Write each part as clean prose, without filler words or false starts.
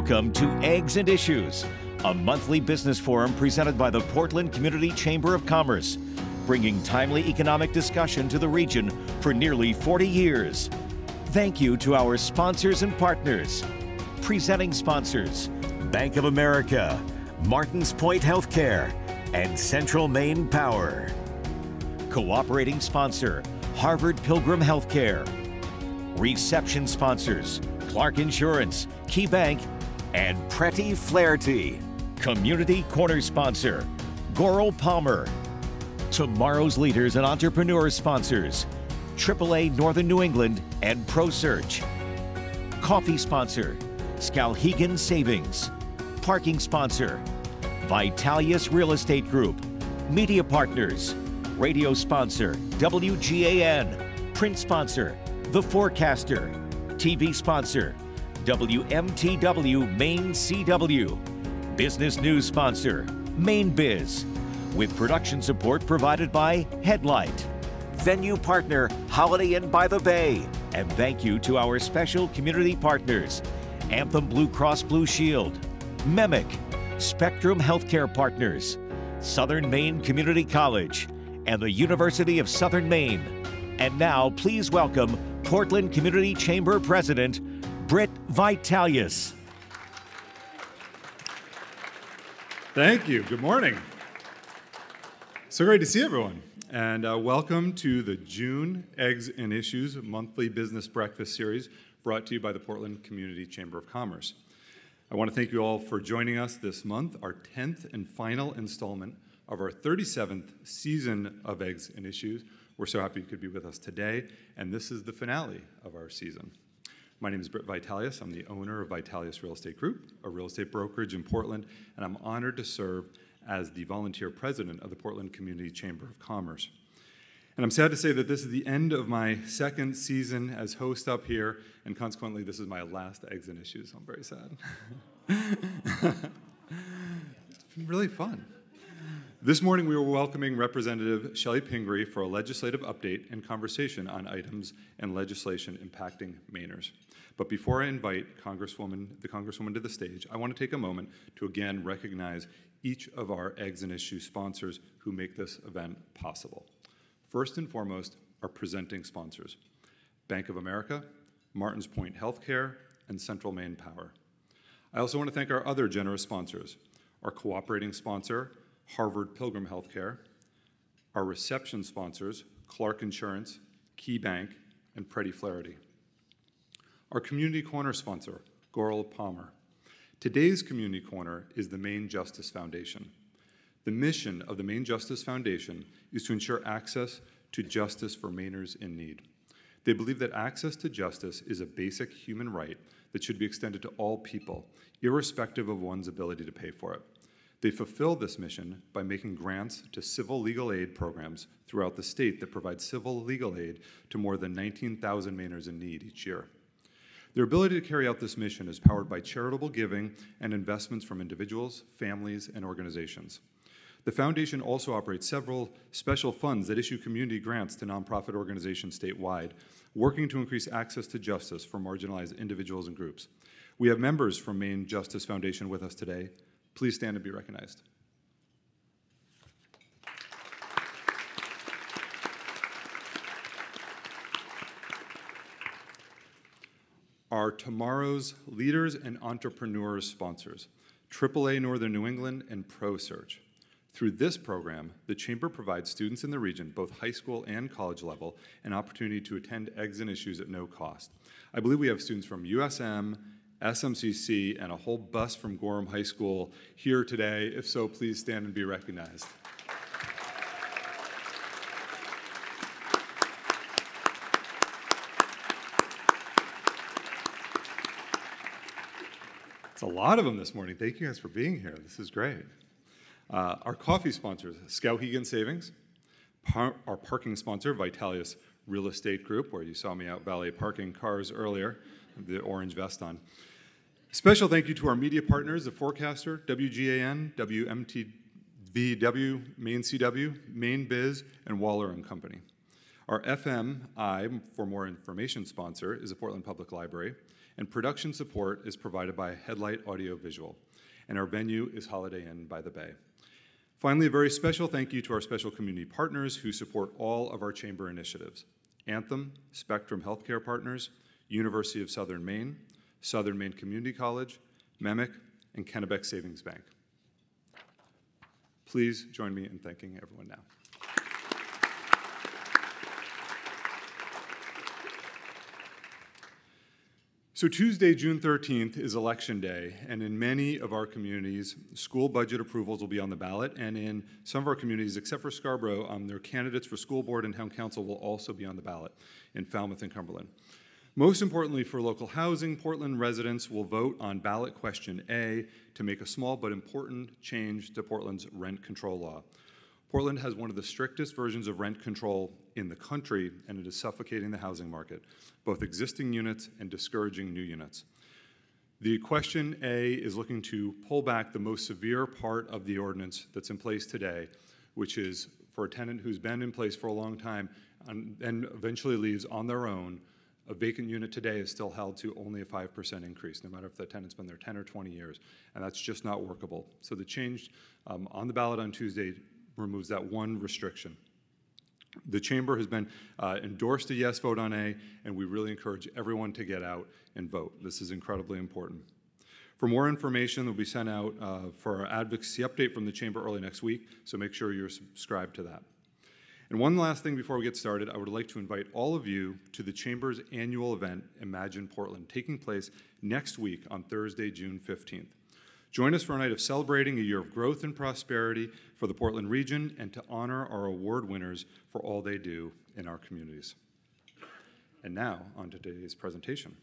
Welcome to Eggs and Issues, a monthly business forum presented by the Portland Community Chamber of Commerce, bringing timely economic discussion to the region for nearly 40 years. Thank you to our sponsors and partners. Presenting sponsors, Bank of America, Martins Point Healthcare, and Central Maine Power. Cooperating sponsor, Harvard Pilgrim Healthcare. Reception sponsors, Clark Insurance, Key Bank, and Pretty Flaherty. Community Corner sponsor, Goral Palmer. Tomorrow's leaders and entrepreneurs sponsors, AAA Northern New England and ProSearch. Coffee sponsor, Skowhegan Savings. Parking sponsor, Vitalis Real Estate Group. Media partners, radio sponsor, WGAN. Print sponsor, The Forecaster. TV sponsor, WMTW Maine CW. Business news sponsor, Maine Biz. With production support provided by Headlight. Venue partner, Holiday Inn by the Bay. And thank you to our special community partners, Anthem Blue Cross Blue Shield, MEMIC, Spectrum Healthcare Partners, Southern Maine Community College, and the University of Southern Maine. And now, please welcome Portland Community Chamber President, Britt Vitalis. Thank you. Good morning. So great to see everyone. And welcome to the June Eggs and Issues monthly business breakfast series brought to you by the Portland Community Chamber of Commerce. I want to thank you all for joining us this month, our 10th and final installment of our 37th season of Eggs and Issues. We're so happy you could be with us today, and this is the finale of our season. My name is Britt Vitalis. I'm the owner of Vitalis Real Estate Group, a real estate brokerage in Portland, and I'm honored to serve as the volunteer president of the Portland Community Chamber of Commerce. And I'm sad to say that this is the end of my second season as host up here, and consequently, this is my last Eggs and Issues, so I'm very sad. It's been really fun. This morning, we were welcoming Representative Chellie Pingree for a legislative update and conversation on items and legislation impacting Mainers. But before I invite the Congresswoman to the stage, I want to take a moment to again recognize each of our Eggs and Issues sponsors who make this event possible. First and foremost, our presenting sponsors, Bank of America, Martins Point Healthcare, and Central Maine Power. I also want to thank our other generous sponsors, our cooperating sponsor, Harvard Pilgrim Healthcare, our reception sponsors, Clark Insurance, Key Bank, and Pretty Flaherty. Our Community Corner sponsor, Goral Palmer. Today's Community Corner is the Maine Justice Foundation. The mission of the Maine Justice Foundation is to ensure access to justice for Mainers in need. They believe that access to justice is a basic human right that should be extended to all people, irrespective of one's ability to pay for it. They fulfill this mission by making grants to civil legal aid programs throughout the state that provide civil legal aid to more than 19,000 Mainers in need each year. Their ability to carry out this mission is powered by charitable giving and investments from individuals, families, and organizations. The foundation also operates several special funds that issue community grants to nonprofit organizations statewide, working to increase access to justice for marginalized individuals and groups. We have members from Maine Justice Foundation with us today. Please stand and be recognized. Our tomorrow's leaders and entrepreneurs sponsors, AAA Northern New England and ProSearch. Through this program, the Chamber provides students in the region, both high school and college level, an opportunity to attend Eggs and Issues at no cost. I believe we have students from USM, SMCC, and a whole bus from Gorham High School here today. If so, please stand and be recognized. It's a lot of them this morning. Thank you guys for being here. This is great. Our coffee sponsors, Skowhegan Savings, our parking sponsor, Vitalis Real Estate Group, where you saw me out valet parking cars earlier, the orange vest on. Special thank you to our media partners, The Forecaster, WGAN, WMTVW, Maine CW, Maine Biz, and Waller & Company. Our FMI, for more information sponsor, is the Portland Public Library, and production support is provided by Headlight Audio Visual, and our venue is Holiday Inn by the Bay. Finally, a very special thank you to our special community partners who support all of our chamber initiatives: Anthem, Spectrum Healthcare Partners, University of Southern Maine Community College, MEMIC, and Kennebec Savings Bank. Please join me in thanking everyone now. So Tuesday, June 13th is Election Day, and in many of our communities, school budget approvals will be on the ballot, and in some of our communities, except for Scarborough, their candidates for school board and town council will also be on the ballot in Falmouth and Cumberland. Most importantly for local housing, Portland residents will vote on ballot question A to make a small but important change to Portland's rent control law. Portland has one of the strictest versions of rent control in the country, and it is suffocating the housing market, both existing units and discouraging new units. The question A is looking to pull back the most severe part of the ordinance that's in place today, which is for a tenant who's been in place for a long time and eventually leaves on their own. A vacant unit today is still held to only a 5% increase, no matter if the tenant's been there 10 or 20 years, and that's just not workable. So the change on the ballot on Tuesday removes that one restriction. The chamber has been endorsed a yes vote on A, and we really encourage everyone to get out and vote. This is incredibly important. For more information, they'll be sent out for our advocacy update from the chamber early next week, so make sure you're subscribed to that. And one last thing before we get started, I would like to invite all of you to the chamber's annual event, Imagine Portland, taking place next week on Thursday, June 15th. Join us for a night of celebrating a year of growth and prosperity for the Portland region and to honor our award winners for all they do in our communities. And now, on to today's presentation.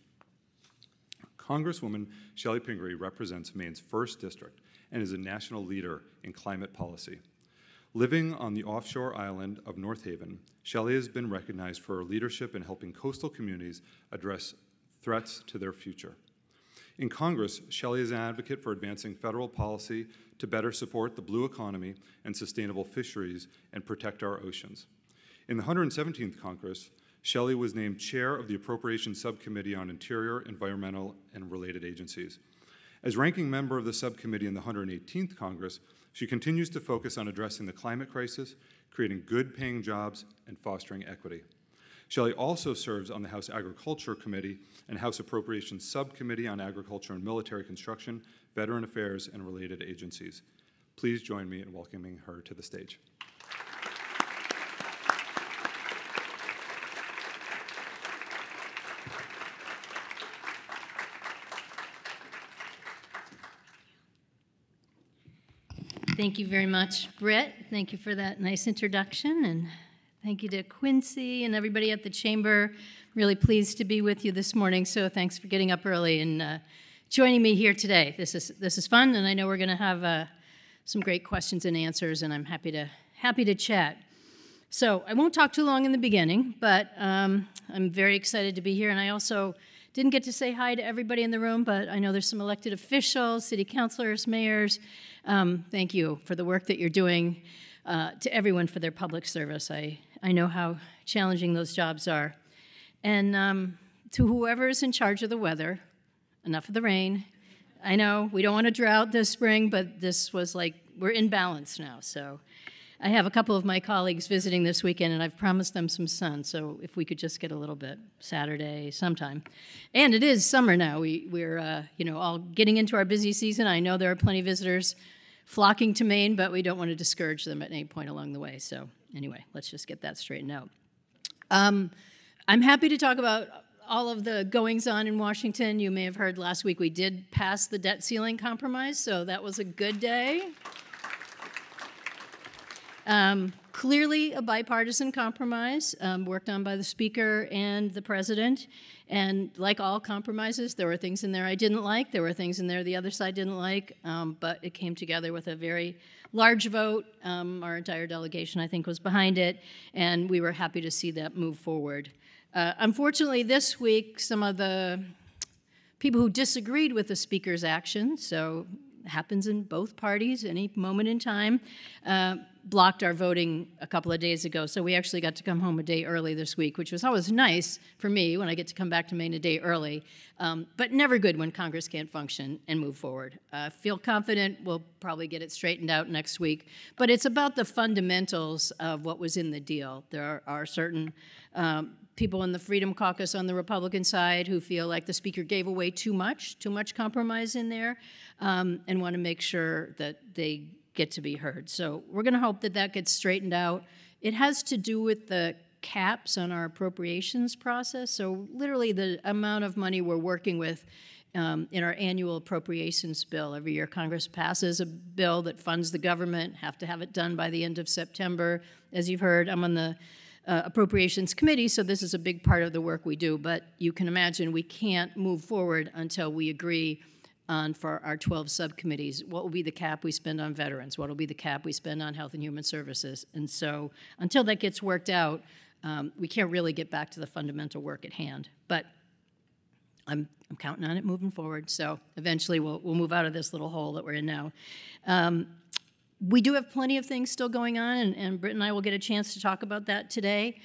Congresswoman Chellie Pingree represents Maine's 1st District and is a national leader in climate policy. Living on the offshore island of North Haven, Chellie has been recognized for her leadership in helping coastal communities address threats to their future. In Congress, Chellie is an advocate for advancing federal policy to better support the blue economy and sustainable fisheries and protect our oceans. In the 117th Congress, Chellie was named chair of the Appropriations Subcommittee on Interior, Environmental, and Related Agencies. As ranking member of the subcommittee in the 118th Congress, she continues to focus on addressing the climate crisis, creating good-paying jobs, and fostering equity. Chellie also serves on the House Agriculture Committee and House Appropriations Subcommittee on Agriculture and Military Construction, Veteran Affairs, and Related Agencies. Please join me in welcoming her to the stage. Thank you very much, Britt. Thank you for that nice introduction, and thank you to Quincy and everybody at the chamber. Really pleased to be with you this morning, so thanks for getting up early and joining me here today. This is fun, and I know we're going to have some great questions and answers, and I'm happy to chat. So I won't talk too long in the beginning, but I'm very excited to be here, and I also didn't get to say hi to everybody in the room, but I know there's some elected officials, city councilors, mayors. Thank you for the work that you're doing, to everyone for their public service. I know how challenging those jobs are. And to whoever is in charge of the weather, enough of the rain. I know we don't want a drought this spring, but this was like, we're in balance now. So I have a couple of my colleagues visiting this weekend, and I've promised them some sun, so if we could just get a little bit Saturday sometime. And it is summer now. We're all getting into our busy season. I know there are plenty of visitors flocking to Maine, but we don't want to discourage them at any point along the way. So anyway, let's just get that straightened out. I'm happy to talk about all of the goings-on in Washington. You may have heard last week we did pass the debt ceiling compromise, so that was a good day. Clearly a bipartisan compromise worked on by the Speaker and the President. And like all compromises, there were things in there I didn't like. There were things in there the other side didn't like. But it came together with a very large vote. Our entire delegation, I think, was behind it. And we were happy to see that move forward. Unfortunately, this week, some of the people who disagreed with the Speaker's action, so it happens in both parties, any moment in time, blocked our voting a couple of days ago, so we actually got to come home a day early this week, which was always nice for me when I get to come back to Maine a day early, but never good when Congress can't function and move forward. Feel confident we'll probably get it straightened out next week, but it's about the fundamentals of what was in the deal. There are certain people in the Freedom Caucus on the Republican side who feel like the Speaker gave away too much compromise in there, and want to make sure that they get to be heard. So we're going to hope that that gets straightened out. It has to do with the caps on our appropriations process. So literally the amount of money we're working with in our annual appropriations bill. Every year Congress passes a bill that funds the government, have to have it done by the end of September. As you've heard, I'm on the Appropriations Committee, so this is a big part of the work we do, but you can imagine we can't move forward until we agree on, for our 12 subcommittees, what will be the cap we spend on veterans, what will be the cap we spend on health and human services. And so until that gets worked out, we can't really get back to the fundamental work at hand. But I'm counting on it moving forward, so eventually we'll move out of this little hole that we're in now. We do have plenty of things still going on, and Britt and I will get a chance to talk about that today.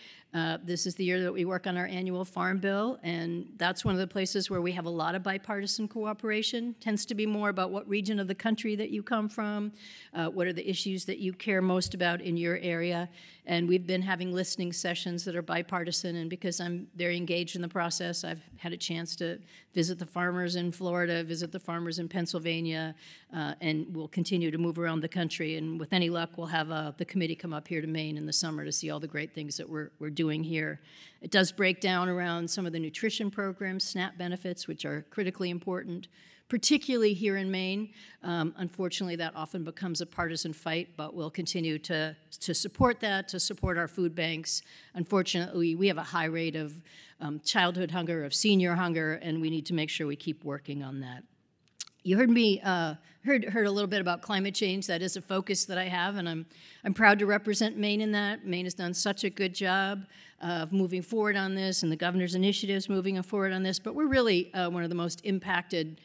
This is the year that we work on our annual farm bill, and that's one of the places where we have a lot of bipartisan cooperation. Tends to be more about what region of the country that you come from, what are the issues that you care most about in your area, and we've been having listening sessions that are bipartisan, and because I'm very engaged in the process, I've had a chance to visit the farmers in Florida, visit the farmers in Pennsylvania, and we'll continue to move around the country, and with any luck, we'll have the committee come up here to Maine in the summer to see all the great things that we're doing here. It does break down around some of the nutrition programs, SNAP benefits, which are critically important, particularly here in Maine. Unfortunately, that often becomes a partisan fight, but we'll continue to support that, to support our food banks. Unfortunately, we have a high rate of childhood hunger, of senior hunger, and we need to make sure we keep working on that. You heard me heard a little bit about climate change. That is a focus that I have, and I'm proud to represent Maine in that. Maine has done such a good job of moving forward on this, and the governor's initiatives moving forward on this. But we're really one of the most impacted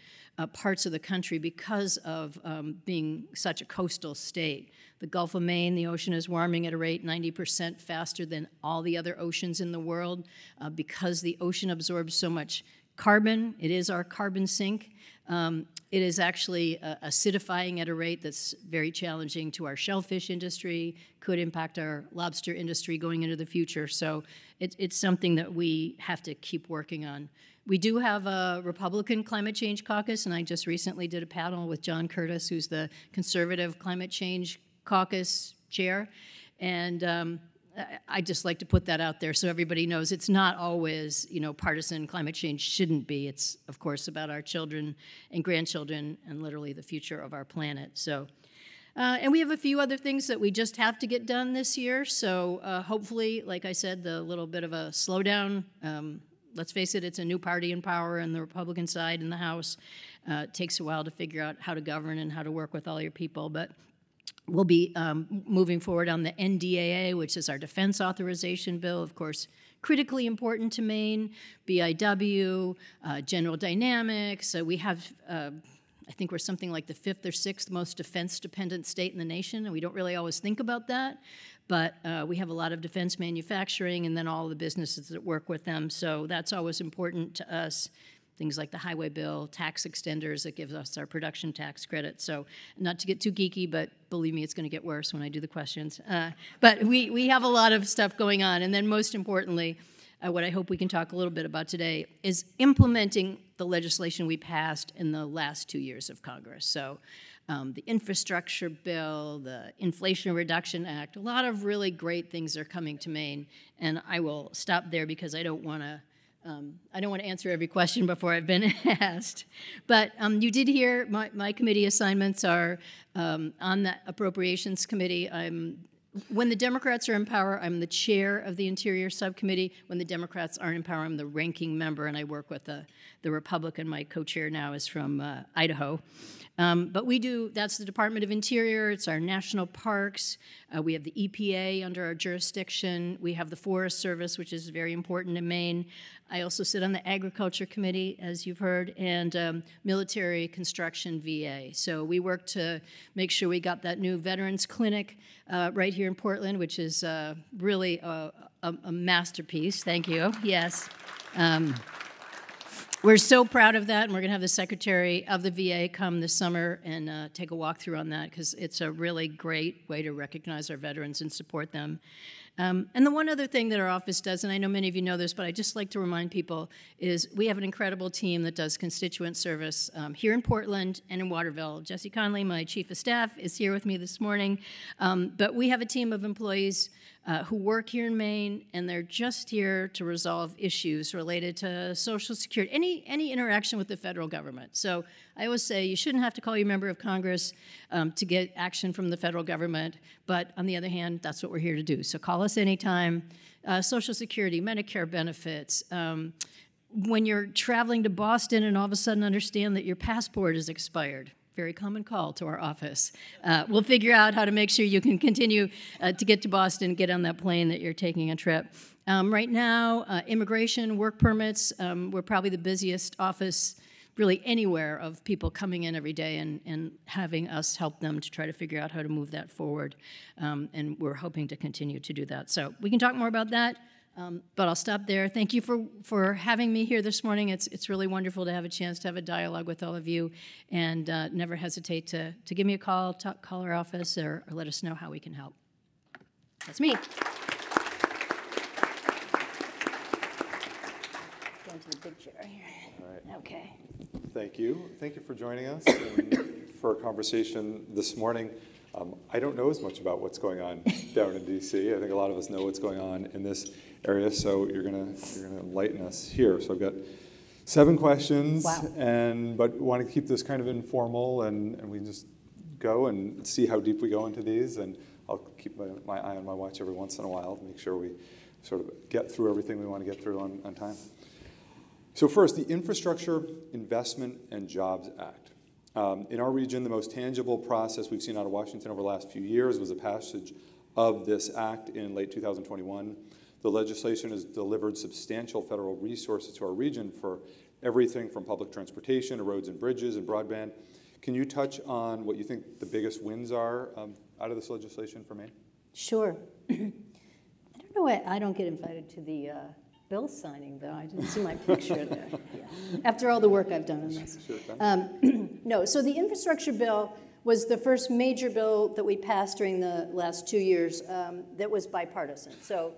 parts of the country because of being such a coastal state. The Gulf of Maine, the ocean is warming at a rate 90% faster than all the other oceans in the world because the ocean absorbs so much carbon. It is our carbon sink. It is actually acidifying at a rate that's very challenging to our shellfish industry, could impact our lobster industry going into the future. So it's something that we have to keep working on. We do have a Republican Climate Change Caucus, and I just recently did a panel with John Curtis, who's the Conservative Climate Change Caucus chair. And I just like to put that out there so everybody knows it's not always, partisan. Climate change shouldn't be. It's, of course, about our children and grandchildren and literally the future of our planet. So, and we have a few other things that we just have to get done this year. So hopefully, like I said, the little bit of a slowdown. Let's face it, it's a new party in power on the Republican side in the House. It takes a while to figure out how to govern and how to work with all your people, but we'll be moving forward on the NDAA, which is our defense authorization bill, of course, critically important to Maine, BIW, General Dynamics. We have, I think we're something like the 5th or 6th most defense-dependent state in the nation, and we don't really always think about that, but we have a lot of defense manufacturing and then all the businesses that work with them, so that's always important to us. Things like the highway bill, tax extenders that gives us our production tax credit. So not to get too geeky, but believe me, it's going to get worse when I do the questions. But we have a lot of stuff going on. And then most importantly, what I hope we can talk a little bit about today is implementing the legislation we passed in the last 2 years of Congress. So the infrastructure bill, the Inflation Reduction Act, a lot of really great things are coming to Maine. And I will stop there because I don't want to answer every question before I've been asked. But you did hear my committee assignments are on the Appropriations Committee. When the Democrats are in power, I'm the chair of the Interior Subcommittee. When the Democrats aren't in power, I'm the ranking member, and I work with the Republican. My co-chair now is from Idaho. But that's the Department of Interior. It's our national parks. We have the EPA under our jurisdiction. We have the Forest Service, which is very important in Maine. I also sit on the Agriculture Committee, as you've heard, and Military Construction VA. So we work to make sure we got that new Veterans Clinic right here in Portland, which is really a masterpiece. Thank you. Yes. We're so proud of that, and we're going to have the Secretary of the VA come this summer and take a walkthrough on that, because it's a really great way to recognize our veterans and support them. And the one other thing that our office does, and I know many of you know this, but I just like to remind people, is we have an incredible team that does constituent service here in Portland and in Waterville. Jesse Conley, my chief of staff, is here with me this morning. But we have a team of employees who work here in Maine, and they're just here to resolve issues related to Social Security, any interaction with the federal government. So I always say you shouldn't have to call your member of Congress to get action from the federal government, but on the other hand, that's what we're here to do. So call us anytime. Social Security, Medicare benefits. When you're traveling to Boston and all of a sudden understand that your passport is expired, very common call to our office. We'll figure out how to make sure you can continue to get to Boston, get on that plane that you're taking a trip. Right now, immigration, work permits, we're probably the busiest office really anywhere of people coming in every day and having us help them to try to figure out how to move that forward. And we're hoping to continue to do that. So we can talk more about that. But I'll stop there. Thank you for having me here this morning. It's really wonderful to have a chance to have a dialogue with all of you, and never hesitate to give me a call, call our office, or let us know how we can help. That's me. Going to the big chair here. All right. Okay. Thank you. Thank you for joining us and for a conversation this morning. I don't know as much about what's going on down in D.C. I think a lot of us know what's going on in this area, so you're gonna enlighten us here. So I've got 7 questions, wow. But want to keep this kind of informal, and we just go and see how deep we go into these. And I'll keep my eye on my watch every once in a while to make sure we sort of get through everything we want to get through on time. So first, the Infrastructure Investment and Jobs Act. In our region, the most tangible process we've seen out of Washington over the last few years was the passage of this act in late 2021. The legislation has delivered substantial federal resources to our region for everything from public transportation to roads and bridges and broadband. Can you touch on what you think the biggest wins are out of this legislation for Maine? Sure. I don't know why I don't get invited to the bill signing, though. I didn't see my picture there. Yeah. After all the work I've done on this. No, so the infrastructure bill was the first major bill that we passed during the last 2 years that was bipartisan. So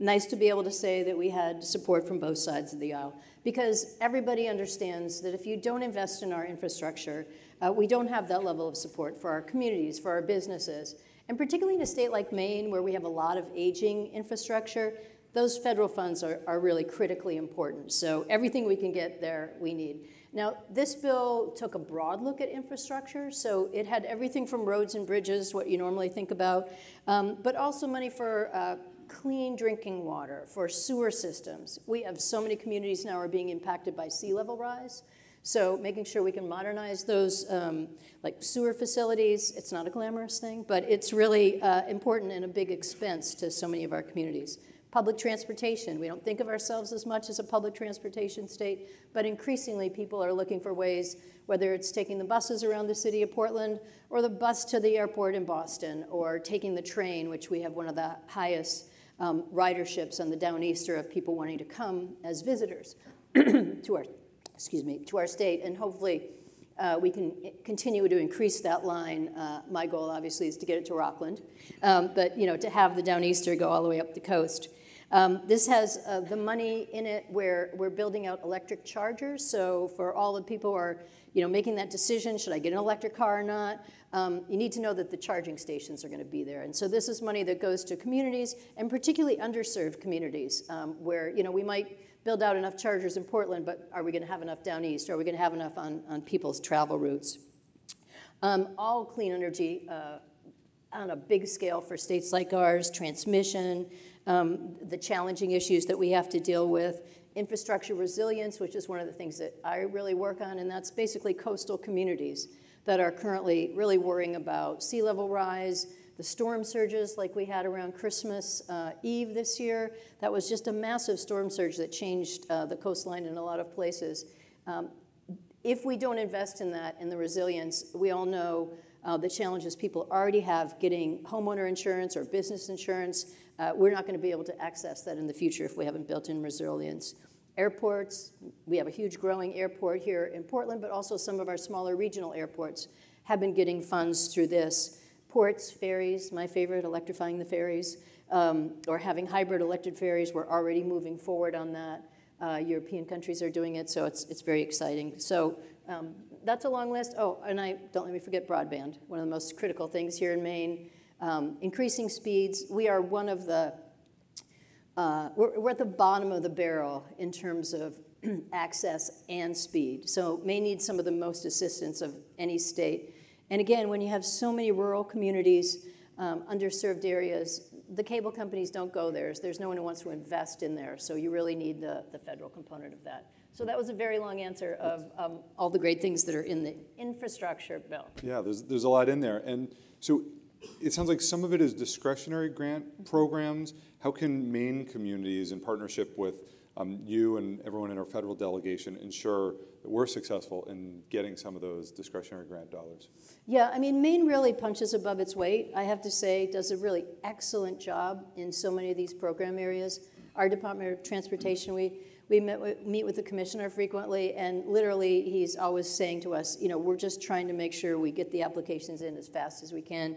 nice to be able to say that we had support from both sides of the aisle, because everybody understands that if you don't invest in our infrastructure, we don't have that level of support for our communities, for our businesses. And particularly in a state like Maine, where we have a lot of aging infrastructure, those federal funds are really critically important. So everything we can get there, we need. Now, this bill took a broad look at infrastructure, so it had everything from roads and bridges, what you normally think about, but also money for clean drinking water, for sewer systems. We have so many communities now are being impacted by sea level rise, so making sure we can modernize those like sewer facilities. It's not a glamorous thing, but it's really important and a big expense to so many of our communities. Public transportation. We don't think of ourselves as much as a public transportation state, but increasingly people are looking for ways, whether it's taking the buses around the city of Portland, or the bus to the airport in Boston, or taking the train, which we have one of the highest riderships on the Downeaster of people wanting to come as visitors to our state, and hopefully we can continue to increase that line. My goal, obviously, is to get it to Rockland, but to have the Downeaster go all the way up the coast. This has the money in it where we're building out electric chargers. So for all the people who are making that decision, should I get an electric car or not, you need to know that the charging stations are going to be there. And so this is money that goes to communities, and particularly underserved communities, where we might build out enough chargers in Portland, but are we going to have enough down east? Are we going to have enough on people's travel routes? All clean energy on a big scale for states like ours, transmission, the challenging issues that we have to deal with, infrastructure resilience, which is one of the things that I really work on, and that's basically coastal communities that are currently really worrying about sea level rise, the storm surges like we had around Christmas Eve this year. That was just a massive storm surge that changed the coastline in a lot of places. If we don't invest in that, in the resilience, we all know the challenges people already have getting homeowner insurance or business insurance. We're not going to be able to access that in the future if we haven't built in resilience. Airports, we have a huge growing airport here in Portland, but also some of our smaller regional airports have been getting funds through this. Ports, ferries, my favorite, electrifying the ferries, or having hybrid electric ferries. We're already moving forward on that. European countries are doing it, so it's very exciting. So that's a long list. Oh, and don't let me forget broadband, one of the most critical things here in Maine. Increasing speeds. We are one of the, we're at the bottom of the barrel in terms of access and speed. So Maine needs some of the most assistance of any state. And again, when you have so many rural communities, underserved areas, the cable companies don't go there. There's no one who wants to invest in there. So you really need the federal component of that. So that was a very long answer of all the great things that are in the infrastructure bill. Yeah, there's a lot in there. And so it sounds like some of it is discretionary grant programs. How can Maine communities, in partnership with you and everyone in our federal delegation, ensure that we're successful in getting some of those discretionary grant dollars? Yeah, I mean, Maine really punches above its weight, I have to say, does a really excellent job in so many of these program areas. Our Department of Transportation, we meet with the commissioner frequently, and literally he's always saying to us, you know, we're just trying to make sure we get the applications in as fast as we can.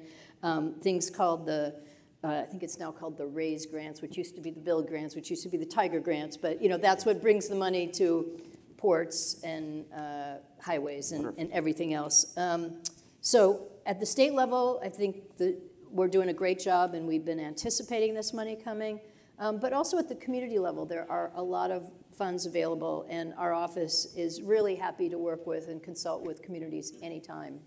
Things called the I think it's now called the RAISE grants, which used to be the Bill grants, which used to be the Tiger grants. But you know, that's what brings the money to ports and highways and everything else. So at the state level, I think that we're doing a great job, and we've been anticipating this money coming. But also at the community level, there are a lot of funds available, and our office is really happy to work with and consult with communities anytime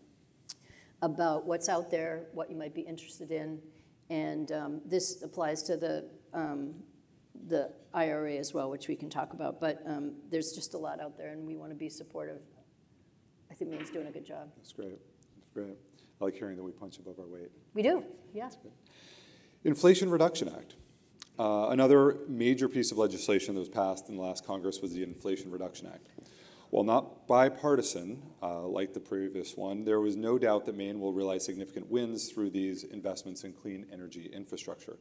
about what's out there, what you might be interested in. And this applies to the IRA as well, which we can talk about. But there's just a lot out there, and we want to be supportive. I think Maine's doing a good job. That's great. That's great. I like hearing that we punch above our weight. We do, yeah. Inflation Reduction Act. Another major piece of legislation that was passed in the last Congress was the Inflation Reduction Act. While not bipartisan, like the previous one, there was no doubt that Maine will realize significant wins through these investments in clean energy infrastructure.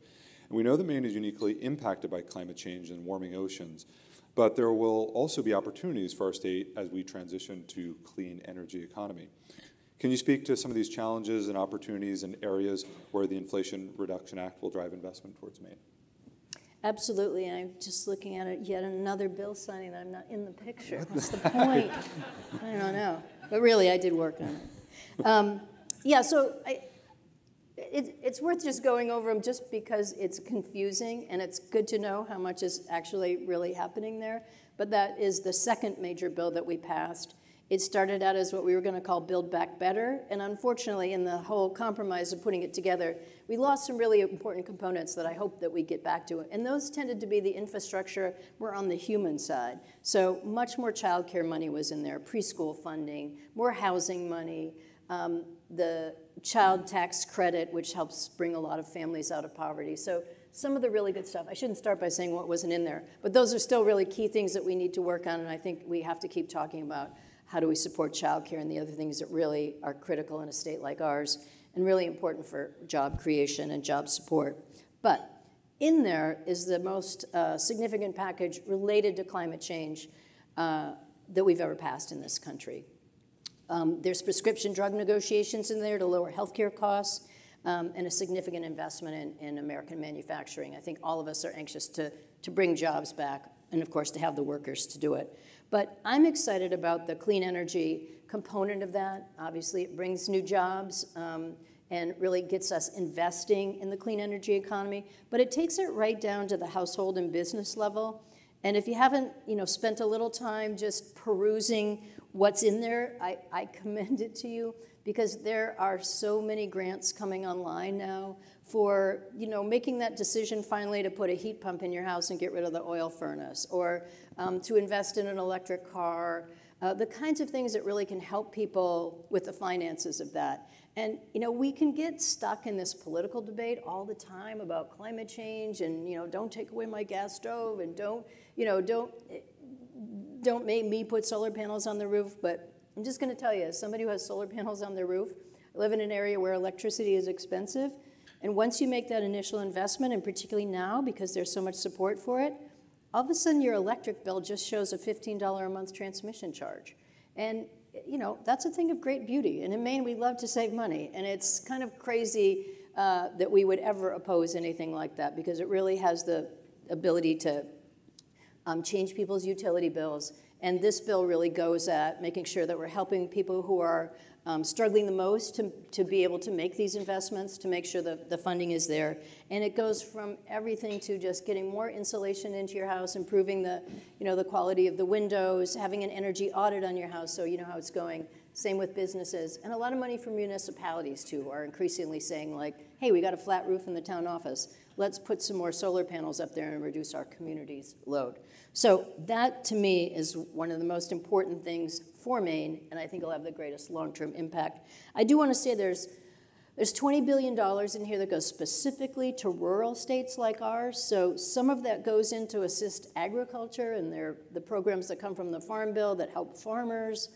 And we know that Maine is uniquely impacted by climate change and warming oceans, but there will also be opportunities for our state as we transition to clean energy economy. Can you speak to some of these challenges and opportunities in areas where the Inflation Reduction Act will drive investment towards Maine? Absolutely, and I'm just looking at it, yet another bill signing that I'm not in the picture. What's the point? I don't know. But really, I did work on it. Yeah, so it's worth just going over them just because it's confusing, and it's good to know how much is actually really happening there. But that is the second major bill that we passed. It started out as what we were going to call Build Back Better, and unfortunately, in the whole compromise of putting it together, we lost some really important components that I hope that we get back to. And those tended to be the infrastructure. We're on the human side. So much more child care money was in there, preschool funding, more housing money, the child tax credit, which helps bring a lot of families out of poverty. So some of the really good stuff. I shouldn't start by saying what wasn't in there, but those are still really key things that we need to work on, and I think we have to keep talking about how do we support childcare and the other things that really are critical in a state like ours and really important for job creation and job support. But in there is the most significant package related to climate change that we've ever passed in this country. There's prescription drug negotiations in there to lower healthcare costs and a significant investment in American manufacturing. I think all of us are anxious to bring jobs back and, of course, to have the workers to do it. But I'm excited about the clean energy component of that. Obviously, it brings new jobs and really gets us investing in the clean energy economy. But it takes it right down to the household and business level. And if you haven't, spent a little time just perusing what's in there, I commend it to you because there are so many grants coming online now for, making that decision finally to put a heat pump in your house and get rid of the oil furnace, or to invest in an electric car, the kinds of things that really can help people with the finances of that. And, you know, we can get stuck in this political debate all the time about climate change and, you know, don't take away my gas stove and don't make me put solar panels on the roof. But I'm just going to tell you, as somebody who has solar panels on their roof, I live in an area where electricity is expensive. And once you make that initial investment, and particularly now because there's so much support for it, all of a sudden your electric bill just shows a $15 a month transmission charge. And you know, that's a thing of great beauty. And in Maine, we love to save money. And it's kind of crazy that we would ever oppose anything like that, because it really has the ability to change people's utility bills. And this bill really goes at making sure that we're helping people who are struggling the most to be able to make these investments, to make sure that the funding is there. And it goes from everything to just getting more insulation into your house, improving the, you know, the quality of the windows, having an energy audit on your house so you know how it's going. Same with businesses. And a lot of money from municipalities, too, are increasingly saying, like, hey, we got a flat roof in the town office. Let's put some more solar panels up there and reduce our community's load. So that, to me, is one of the most important things for Maine, and I think it'll have the greatest long-term impact. I do want to say there's $20 billion in here that goes specifically to rural states like ours. So some of that goes in to assist agriculture, and the programs that come from the Farm Bill that help farmers.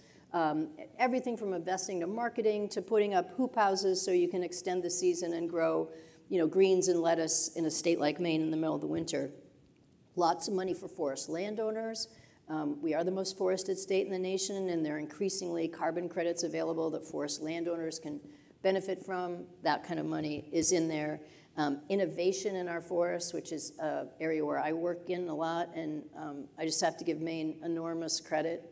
Everything from investing to marketing to putting up hoop houses so you can extend the season and grow, you know, greens and lettuce in a state like Maine in the middle of the winter. Lots of money for forest landowners. We are the most forested state in the nation, and there are increasingly carbon credits available that forest landowners can benefit from. That kind of money is in there. Innovation in our forests, which is an area where I work in a lot, and I just have to give Maine enormous credit.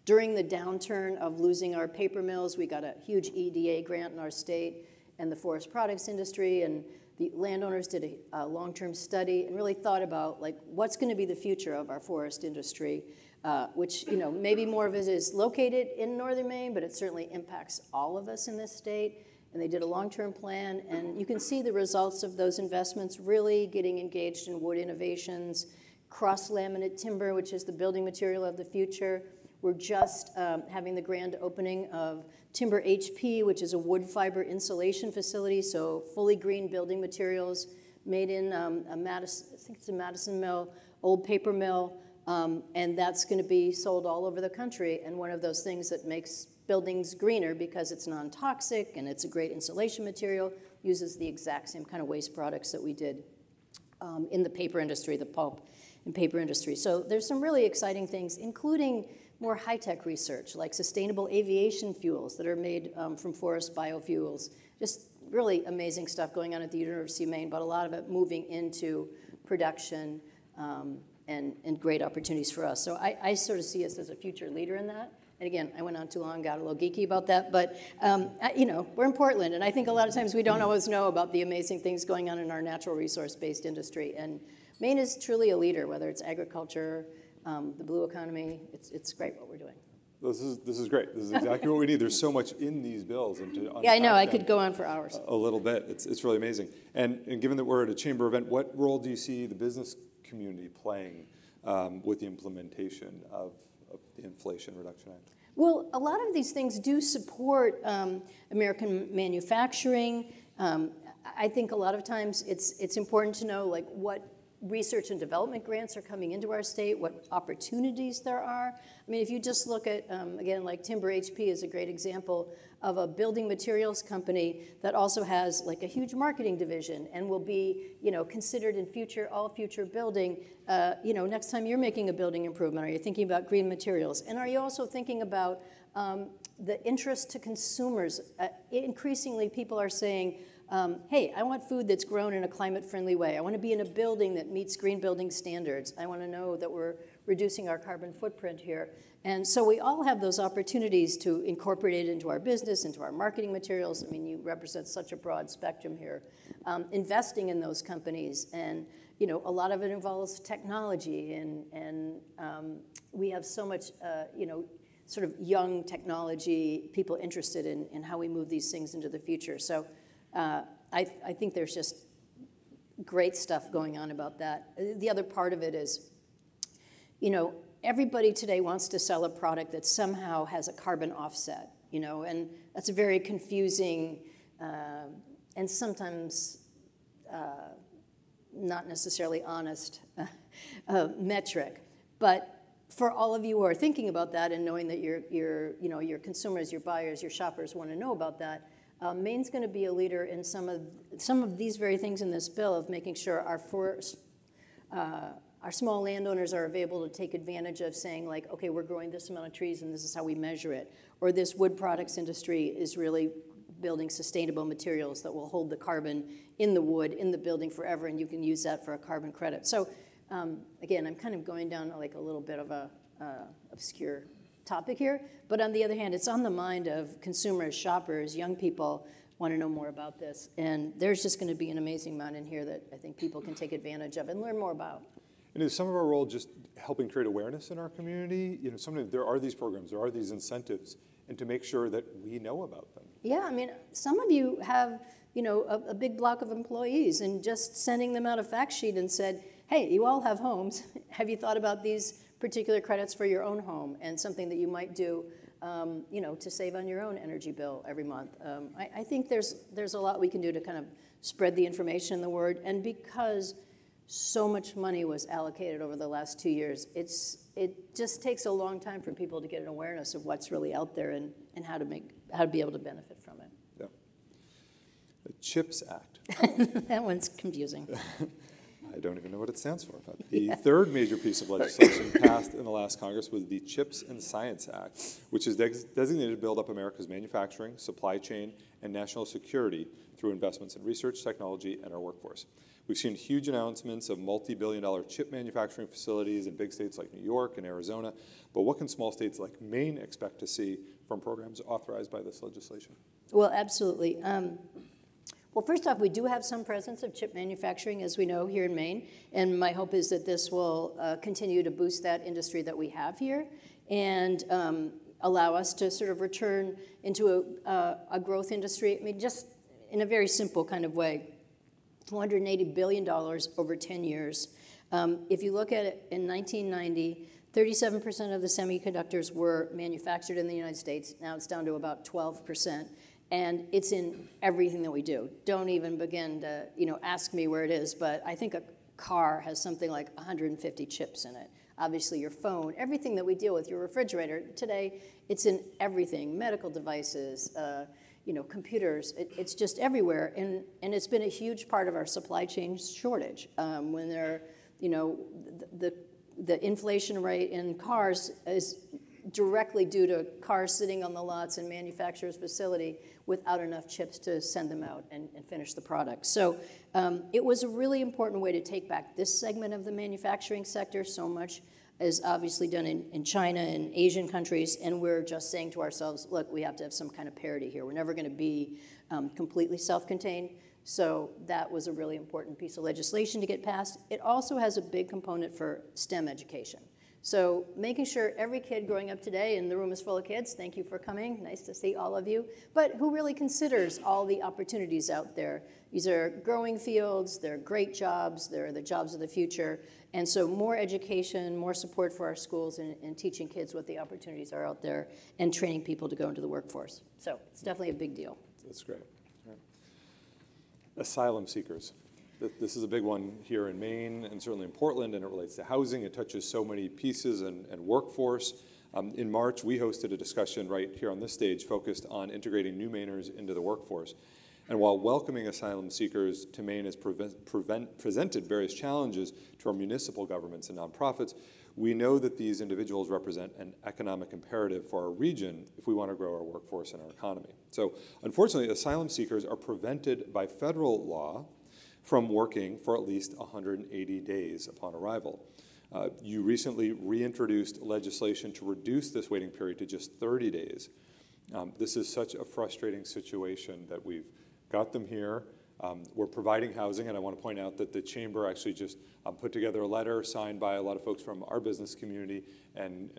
During the downturn of losing our paper mills, we got a huge EDA grant in our state and the forest products industry, and the landowners did a long-term study and really thought about, like, what's going to be the future of our forest industry, which, you know, maybe more of it is located in northern Maine, but it certainly impacts all of us in this state. And they did a long-term plan, and you can see the results of those investments really getting engaged in wood innovations, cross-laminate timber, which is the building material of the future. We're just having the grand opening of Timber HP, which is a wood fiber insulation facility, so fully green building materials made in a Madison, I think it's a Madison mill, old paper mill, and that's going to be sold all over the country. And one of those things that makes buildings greener, because it's non-toxic and it's a great insulation material, uses the exact same kind of waste products that we did in the paper industry, the pulp and paper industry. So there's some really exciting things, including more high-tech research, like sustainable aviation fuels that are made from forest biofuels. Just really amazing stuff going on at the University of Maine, but a lot of it moving into production and great opportunities for us. So I sort of see us as a future leader in that. And again, I went on too long, got a little geeky about that, but you know, we're in Portland, and I think a lot of times we don't always know about the amazing things going on in our natural resource-based industry. And Maine is truly a leader, whether it's agriculture, the blue economy. It's great what we're doing. This is great. This is exactly what we need. There's so much in these bills, and to yeah, I know. I could go on for hours. A little bit. It's really amazing. And given that we're at a chamber event, what role do you see the business community playing with the implementation of the Inflation Reduction Act? Well, a lot of these things do support American manufacturing. I think a lot of times it's important to know, like, what research and development grants are coming into our state, what opportunities there are. I mean, if you just look at, again, like Timber HP is a great example of a building materials company that also has like a huge marketing division and will be, you know, considered in all future building. You know, next time you're making a building improvement, are you thinking about green materials? And are you also thinking about the interest to consumers? Increasingly, people are saying, hey, I want food that's grown in a climate-friendly way. I want to be in a building that meets green building standards. I want to know that we're reducing our carbon footprint here. And so we all have those opportunities to incorporate it into our business, into our marketing materials. I mean, you represent such a broad spectrum here. Investing in those companies, and you know, a lot of it involves technology, and we have so much, you know, sort of young technology, people interested in how we move these things into the future. So I think there's just great stuff going on about that. The other part of it is, you know, everybody today wants to sell a product that somehow has a carbon offset. you know, and that's a very confusing and sometimes not necessarily honest metric. But for all of you who are thinking about that and knowing that your consumers, your buyers, your shoppers want to know about that, Maine's going to be a leader in some of these very things in this bill of making sure our small landowners are able to take advantage of saying, like, okay, we're growing this amount of trees and this is how we measure it. Or this wood products industry is really building sustainable materials that will hold the carbon in the wood, in the building forever, and you can use that for a carbon credit. So again, I'm kind of going down like a little bit of a obscure topic here, but on the other hand, it's on the mind of consumers, shoppers, young people want to know more about this, and there's just going to be an amazing amount in here that I think people can take advantage of and learn more about. And is some of our role just helping create awareness in our community? You know, sometimes there are these programs, there are these incentives, and to make sure that we know about them. Yeah, I mean, some of you have, you know, a big block of employees, and just sending them out a fact sheet and said, hey, you all have homes. Have you thought about these particular credits for your own home and something that you might do, you know, to save on your own energy bill every month? I think there's a lot we can do to kind of spread the information, the word, and because so much money was allocated over the last 2 years, it just takes a long time for people to get an awareness of what's really out there and how to be able to benefit from it. Yeah. The CHIPS Act. That one's confusing. I don't even know what it stands for. But the third major piece of legislation passed in the last Congress was the CHIPS and Science Act, which is designated to build up America's manufacturing, supply chain, and national security through investments in research, technology, and our workforce. We've seen huge announcements of multi-billion-dollar chip manufacturing facilities in big states like New York and Arizona, but what can small states like Maine expect to see from programs authorized by this legislation? Well, absolutely. Well, first off, we do have some presence of chip manufacturing, as we know, here in Maine, and my hope is that this will continue to boost that industry that we have here and allow us to sort of return into a growth industry. I mean, just in a very simple kind of way. $280 billion over 10 years. If you look at it in 1990, 37% of the semiconductors were manufactured in the United States. Now it's down to about 12%. And it's in everything that we do. Don't even begin to, you know, ask me where it is, but I think a car has something like 150 chips in it. Obviously your phone, everything that we deal with, your refrigerator, today it's in everything, medical devices, you know, computers, it's just everywhere, and it's been a huge part of our supply chain shortage. When there, you know, the inflation rate in cars is directly due to cars sitting on the lots in manufacturers' facility without enough chips to send them out and finish the product. So it was a really important way to take back this segment of the manufacturing sector. So much is obviously done in China and Asian countries, and we're just saying to ourselves, look, we have to have some kind of parity here. We're never going to be completely self-contained, so that was a really important piece of legislation to get passed. It also has a big component for STEM education. So making sure every kid growing up today, and the room is full of kids, thank you for coming, nice to see all of you, but who really considers all the opportunities out there. These are growing fields, they're great jobs, they're the jobs of the future, and so more education, more support for our schools and teaching kids what the opportunities are out there and training people to go into the workforce. So it's definitely a big deal. That's great. Right. Asylum seekers. This is a big one here in Maine and certainly in Portland, and it relates to housing. It touches so many pieces and workforce. In March, we hosted a discussion right here on this stage focused on integrating new Mainers into the workforce. And while welcoming asylum seekers to Maine has presented various challenges to our municipal governments and nonprofits, we know that these individuals represent an economic imperative for our region if we want to grow our workforce and our economy. So unfortunately, asylum seekers are prevented by federal law from working for at least 180 days upon arrival. You recently reintroduced legislation to reduce this waiting period to just 30 days. This is such a frustrating situation that we've got them here. We're providing housing, and I want to point out that the Chamber actually just put together a letter signed by a lot of folks from our business community and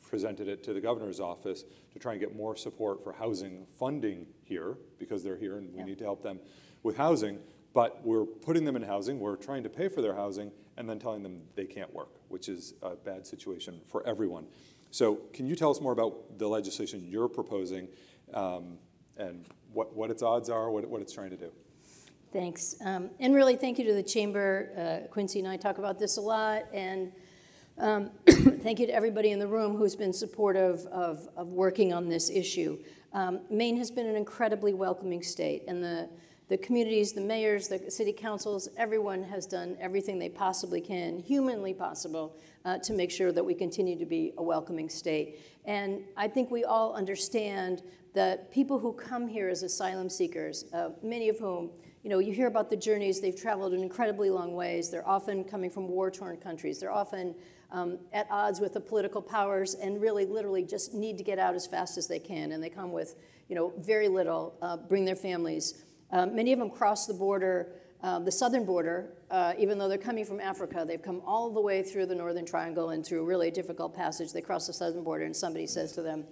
presented it to the governor's office to try and get more support for housing funding here, because they're here and we need to help them with housing. But we're putting them in housing, we're trying to pay for their housing, and then telling them they can't work, which is a bad situation for everyone. So can you tell us more about the legislation you're proposing and what its odds are, what it's trying to do. Thanks. And really, thank you to the Chamber. Quincy and I talk about this a lot. And thank you to everybody in the room who's been supportive of working on this issue. Maine has been an incredibly welcoming state. And the communities, the mayors, the city councils, everyone has done everything they possibly can, humanly possible, to make sure that we continue to be a welcoming state. And I think we all understand that people who come here as asylum seekers, many of whom, you hear about the journeys, they've traveled in incredibly long ways. They're often coming from war-torn countries. They're often at odds with the political powers and really literally just need to get out as fast as they can. And they come with, very little, bring their families. Many of them cross the border, the southern border, even though they're coming from Africa. They've come all the way through the Northern Triangle and through really a difficult passage. They cross the southern border and somebody says to them,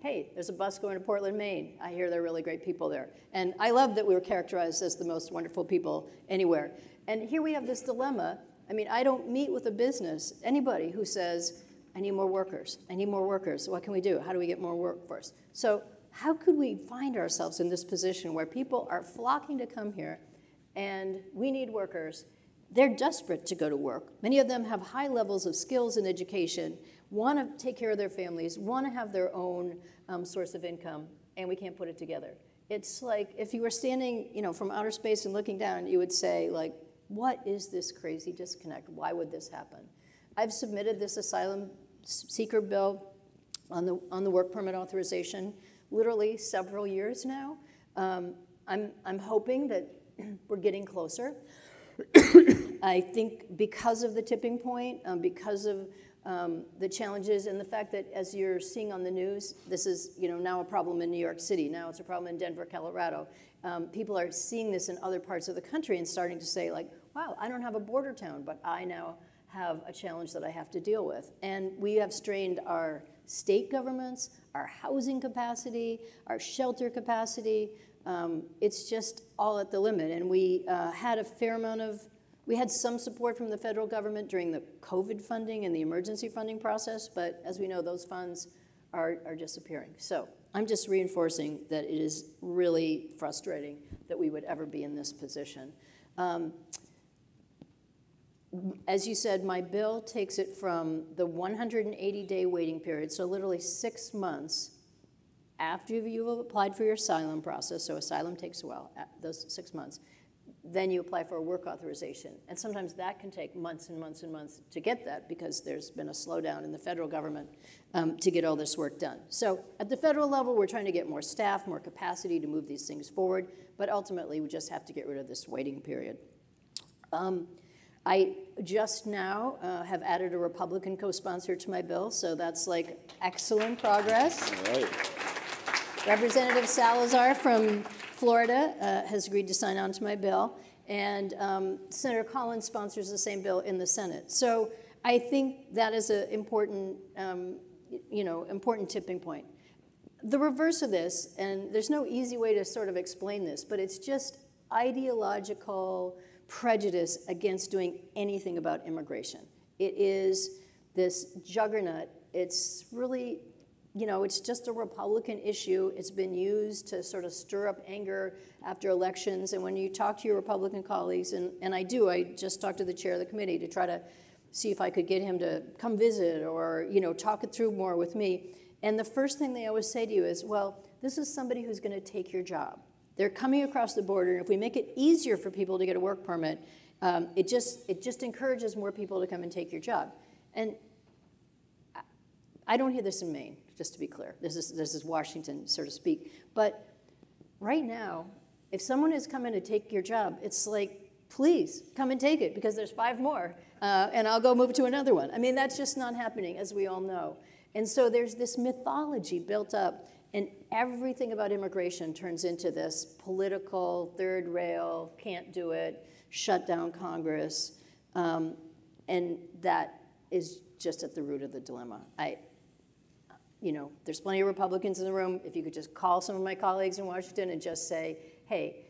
hey, there's a bus going to Portland, Maine. I hear they're really great people there. And I love that we were characterized as the most wonderful people anywhere. And here we have this dilemma. I mean, I don't meet with a business, anybody who says, I need more workers. I need more workers. What can we do? How do we get more workforce? So how could we find ourselves in this position where people are flocking to come here and we need workers? They're desperate to go to work. Many of them have high levels of skills and education, want to take care of their families, want to have their own source of income, and we can't put it together. It's like if you were standing, from outer space and looking down, you would say, like, what is this crazy disconnect? Why would this happen? I've submitted this asylum seeker bill on the work permit authorization literally several years now. I'm hoping that we're getting closer. I think because of the tipping point, because of the challenges and the fact that, as you're seeing on the news, this is now a problem in New York City. Now it's a problem in Denver, Colorado. People are seeing this in other parts of the country and starting to say, like, wow, I don't have a border town, but I now have a challenge that I have to deal with. And we have strained our state governments, our housing capacity, our shelter capacity. It's just all at the limit. And we had a fair amount of, we had some support from the federal government during the COVID funding and the emergency funding process, but as we know, those funds are disappearing. So I'm just reinforcing that it is really frustrating that we would ever be in this position. As you said, my bill takes it from the 180-day waiting period, so literally 6 months after you've applied for your asylum process, so asylum takes a while, those 6 months, then you apply for a work authorization. And sometimes that can take months and months and months to get that because there's been a slowdown in the federal government to get all this work done. So at the federal level, we're trying to get more staff, more capacity to move these things forward, but ultimately we just have to get rid of this waiting period. I just now have added a Republican co-sponsor to my bill, so that's like excellent progress. All right. Representative Salazar from Florida has agreed to sign on to my bill, and Senator Collins sponsors the same bill in the Senate. So I think that is an important, important tipping point. The reverse of this, and there's no easy way to sort of explain this, but it's just ideological prejudice against doing anything about immigration. It is this juggernaut. It's really, it's just a Republican issue. It's been used to sort of stir up anger after elections. And when you talk to your Republican colleagues, and I just talked to the chair of the committee to try to see if I could get him to come visit or, talk it through more with me. And the first thing they always say to you is, well, this is somebody who's going to take your job. They're coming across the border, and if we make it easier for people to get a work permit, it just encourages more people to come and take your job. And I don't hear this in Maine, just to be clear. This is Washington, so to speak. But right now, if someone is coming to take your job, it's like, please, come and take it, because there's 5 more, and I'll go move to another one. I mean, that's just not happening, as we all know. And so there's this mythology built up, and everything about immigration turns into this political, third rail, can't do it, shut down Congress, and that is just at the root of the dilemma. There's plenty of Republicans in the room. If you could just call some of my colleagues in Washington and just say, hey,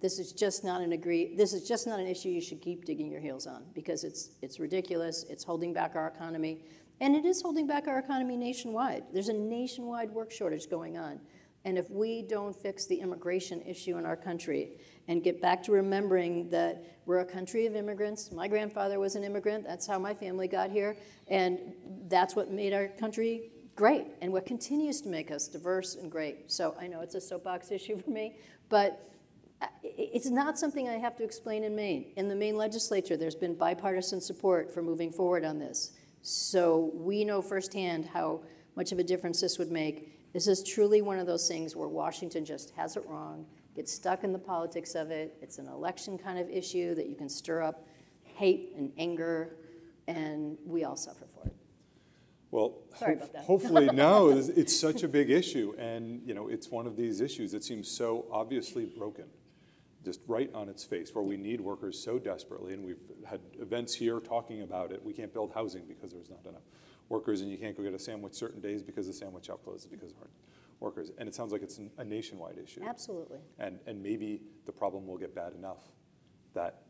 this is just not an issue you should keep digging your heels on, because it's ridiculous, it's holding back our economy, and it is holding back our economy nationwide. There's a nationwide work shortage going on. And if we don't fix the immigration issue in our country and get back to remembering that we're a country of immigrants, my grandfather was an immigrant, that's how my family got here, and that's what made our country great and what continues to make us diverse and great. So I know it's a soapbox issue for me, but it's not something I have to explain in Maine. In the Maine legislature, there's been bipartisan support for moving forward on this. So we know firsthand how much of a difference this would make. This is truly one of those things where Washington just has it wrong, gets stuck in the politics of it. It's an election kind of issue that you can stir up hate and anger, and we all suffer for it. Well, sorry about that. Hopefully, no, it's such a big issue, and it's one of these issues that seems so obviously broken, just right on its face, where we need workers so desperately, and we've had events here talking about it. We can't build housing because there's not enough workers, and you can't go get a sandwich certain days because the sandwich shop closes because there aren't workers. And it sounds like it's a nationwide issue. Absolutely. And maybe the problem will get bad enough that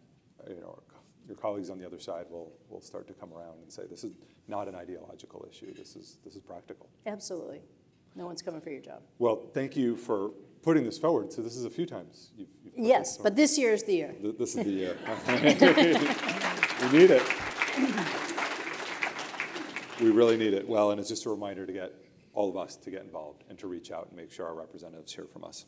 your colleagues on the other side will start to come around and say, this is not an ideological issue. This is practical. Absolutely. No one's coming for your job. Well, thank you for putting this forward. So this is a few times you've yes, but this year is the year. This is the year. We need it. We really need it. Well, and it's just a reminder to get all of us to get involved and to reach out and make sure our representatives hear from us.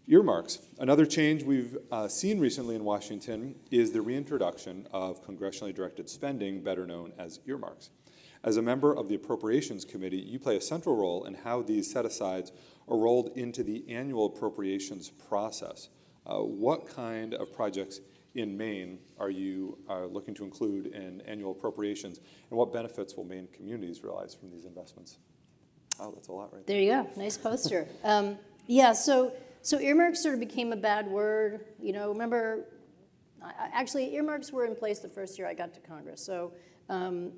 Earmarks. Another change we've seen recently in Washington is the reintroduction of congressionally directed spending, better known as earmarks. As a member of the Appropriations Committee, you play a central role in how these set-asides are rolled into the annual appropriations process. What kind of projects in Maine are you looking to include in annual appropriations, and what benefits will Maine communities realize from these investments? Oh, that's a lot right there. There you go. Nice poster. Yeah, so earmarks sort of became a bad word. Remember, actually, earmarks were in place the first year I got to Congress. So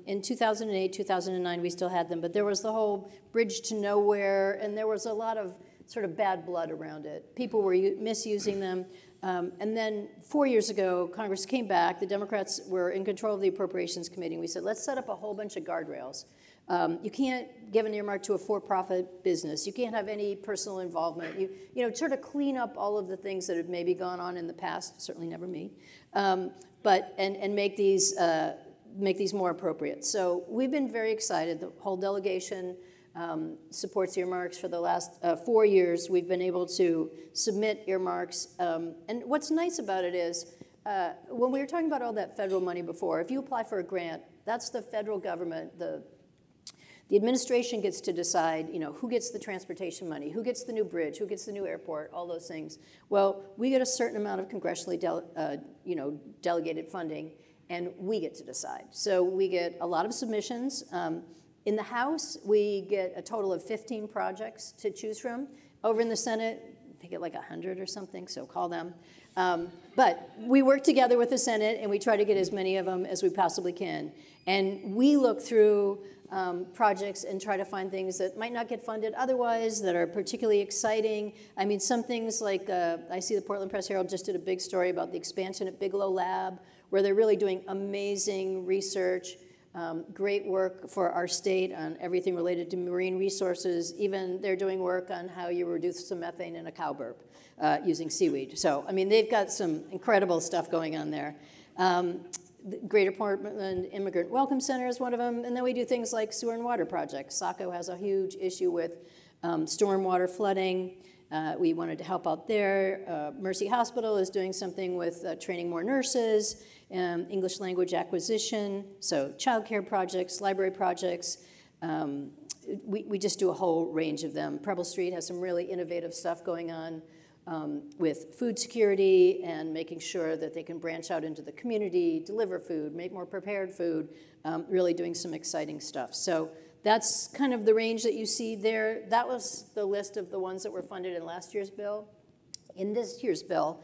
in 2008, 2009, we still had them, but there was the whole bridge to nowhere, and there was a lot of sort of bad blood around it. People were misusing them. And then 4 years ago, Congress came back. The Democrats were in control of the Appropriations Committee, and we said, let's set up a whole bunch of guardrails. You can't give an earmark to a for-profit business. You can't have any personal involvement. You sort of clean up all of the things that have maybe gone on in the past, certainly never me, but make these more appropriate. So we've been very excited. The whole delegation supports earmarks. For the last 4 years, we've been able to submit earmarks. And what's nice about it is, when we were talking about all that federal money before, if you apply for a grant, that's the federal government, the administration gets to decide, who gets the transportation money, who gets the new bridge, who gets the new airport, all those things. Well, we get a certain amount of congressionally delegated funding, and we get to decide. So we get a lot of submissions. In the House, we get a total of 15 projects to choose from. Over in the Senate, they get like 100 or something, so call them. But we work together with the Senate, and we try to get as many of them as we possibly can. And we look through projects and try to find things that might not get funded otherwise, that are particularly exciting. I mean, some things like, I see the Portland Press Herald just did a big story about the expansion at Bigelow Lab, where they're really doing amazing research, great work for our state on everything related to marine resources. Even they're doing work on how you reduce some methane in a cow burp using seaweed. So, I mean, they've got some incredible stuff going on there. The Greater Portland Immigrant Welcome Center is one of them, and then we do things like sewer and water projects. Saco has a huge issue with stormwater flooding. We wanted to help out there. Mercy Hospital is doing something with training more nurses, English language acquisition, so childcare projects, library projects. We just do a whole range of them. Preble Street has some really innovative stuff going on with food security and making sure that they can branch out into the community, deliver food, make more prepared food, really doing some exciting stuff. So that's kind of the range that you see there. That was the list of the ones that were funded in last year's bill. In this year's bill,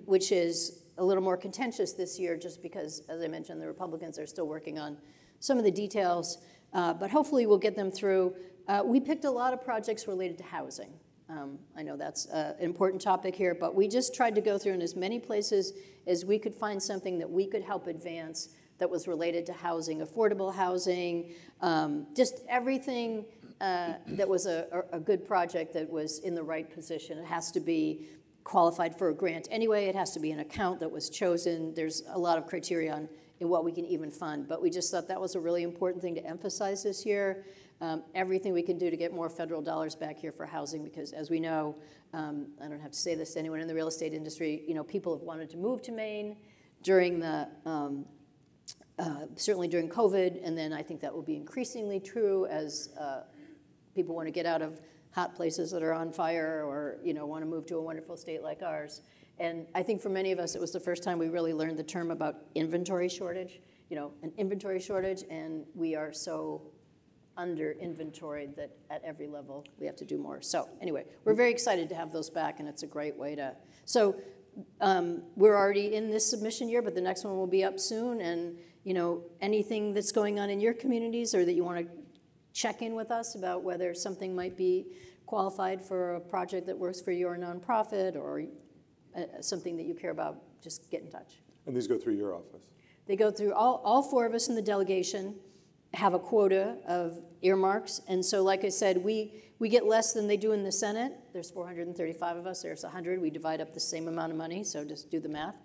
which is a little more contentious this year just because, as I mentioned, the Republicans are still working on some of the details, but hopefully we'll get them through. We picked a lot of projects related to housing. I know that's an important topic here, but we just tried to go through in as many places as we could find something that we could help advance that was related to housing, affordable housing, just everything that was a good project that was in the right position. It has to be qualified for a grant anyway. It has to be an account that was chosen. There's a lot of criteria in what we can even fund. But we just thought that was a really important thing to emphasize this year. Everything we can do to get more federal dollars back here for housing, because as we know, I don't have to say this to anyone in the real estate industry, people have wanted to move to Maine during the, certainly during COVID, and then I think that will be increasingly true as people want to get out of hot places that are on fire, or want to move to a wonderful state like ours. And I think for many of us, it was the first time we really learned the term about inventory shortage, an inventory shortage, and we are so under inventoried that at every level we have to do more. So anyway, we're very excited to have those back, and it's a great way to, so we're already in this submission year, but the next one will be up soon, and anything that's going on in your communities or that you want to check in with us about whether something might be qualified for a project that works for your nonprofit or something that you care about, just get in touch. And these go through your office? They go through, all four of us in the delegation have a quota of earmarks. And so like I said, we get less than they do in the Senate. There's 435 of us, there's 100. We divide up the same amount of money, so just do the math.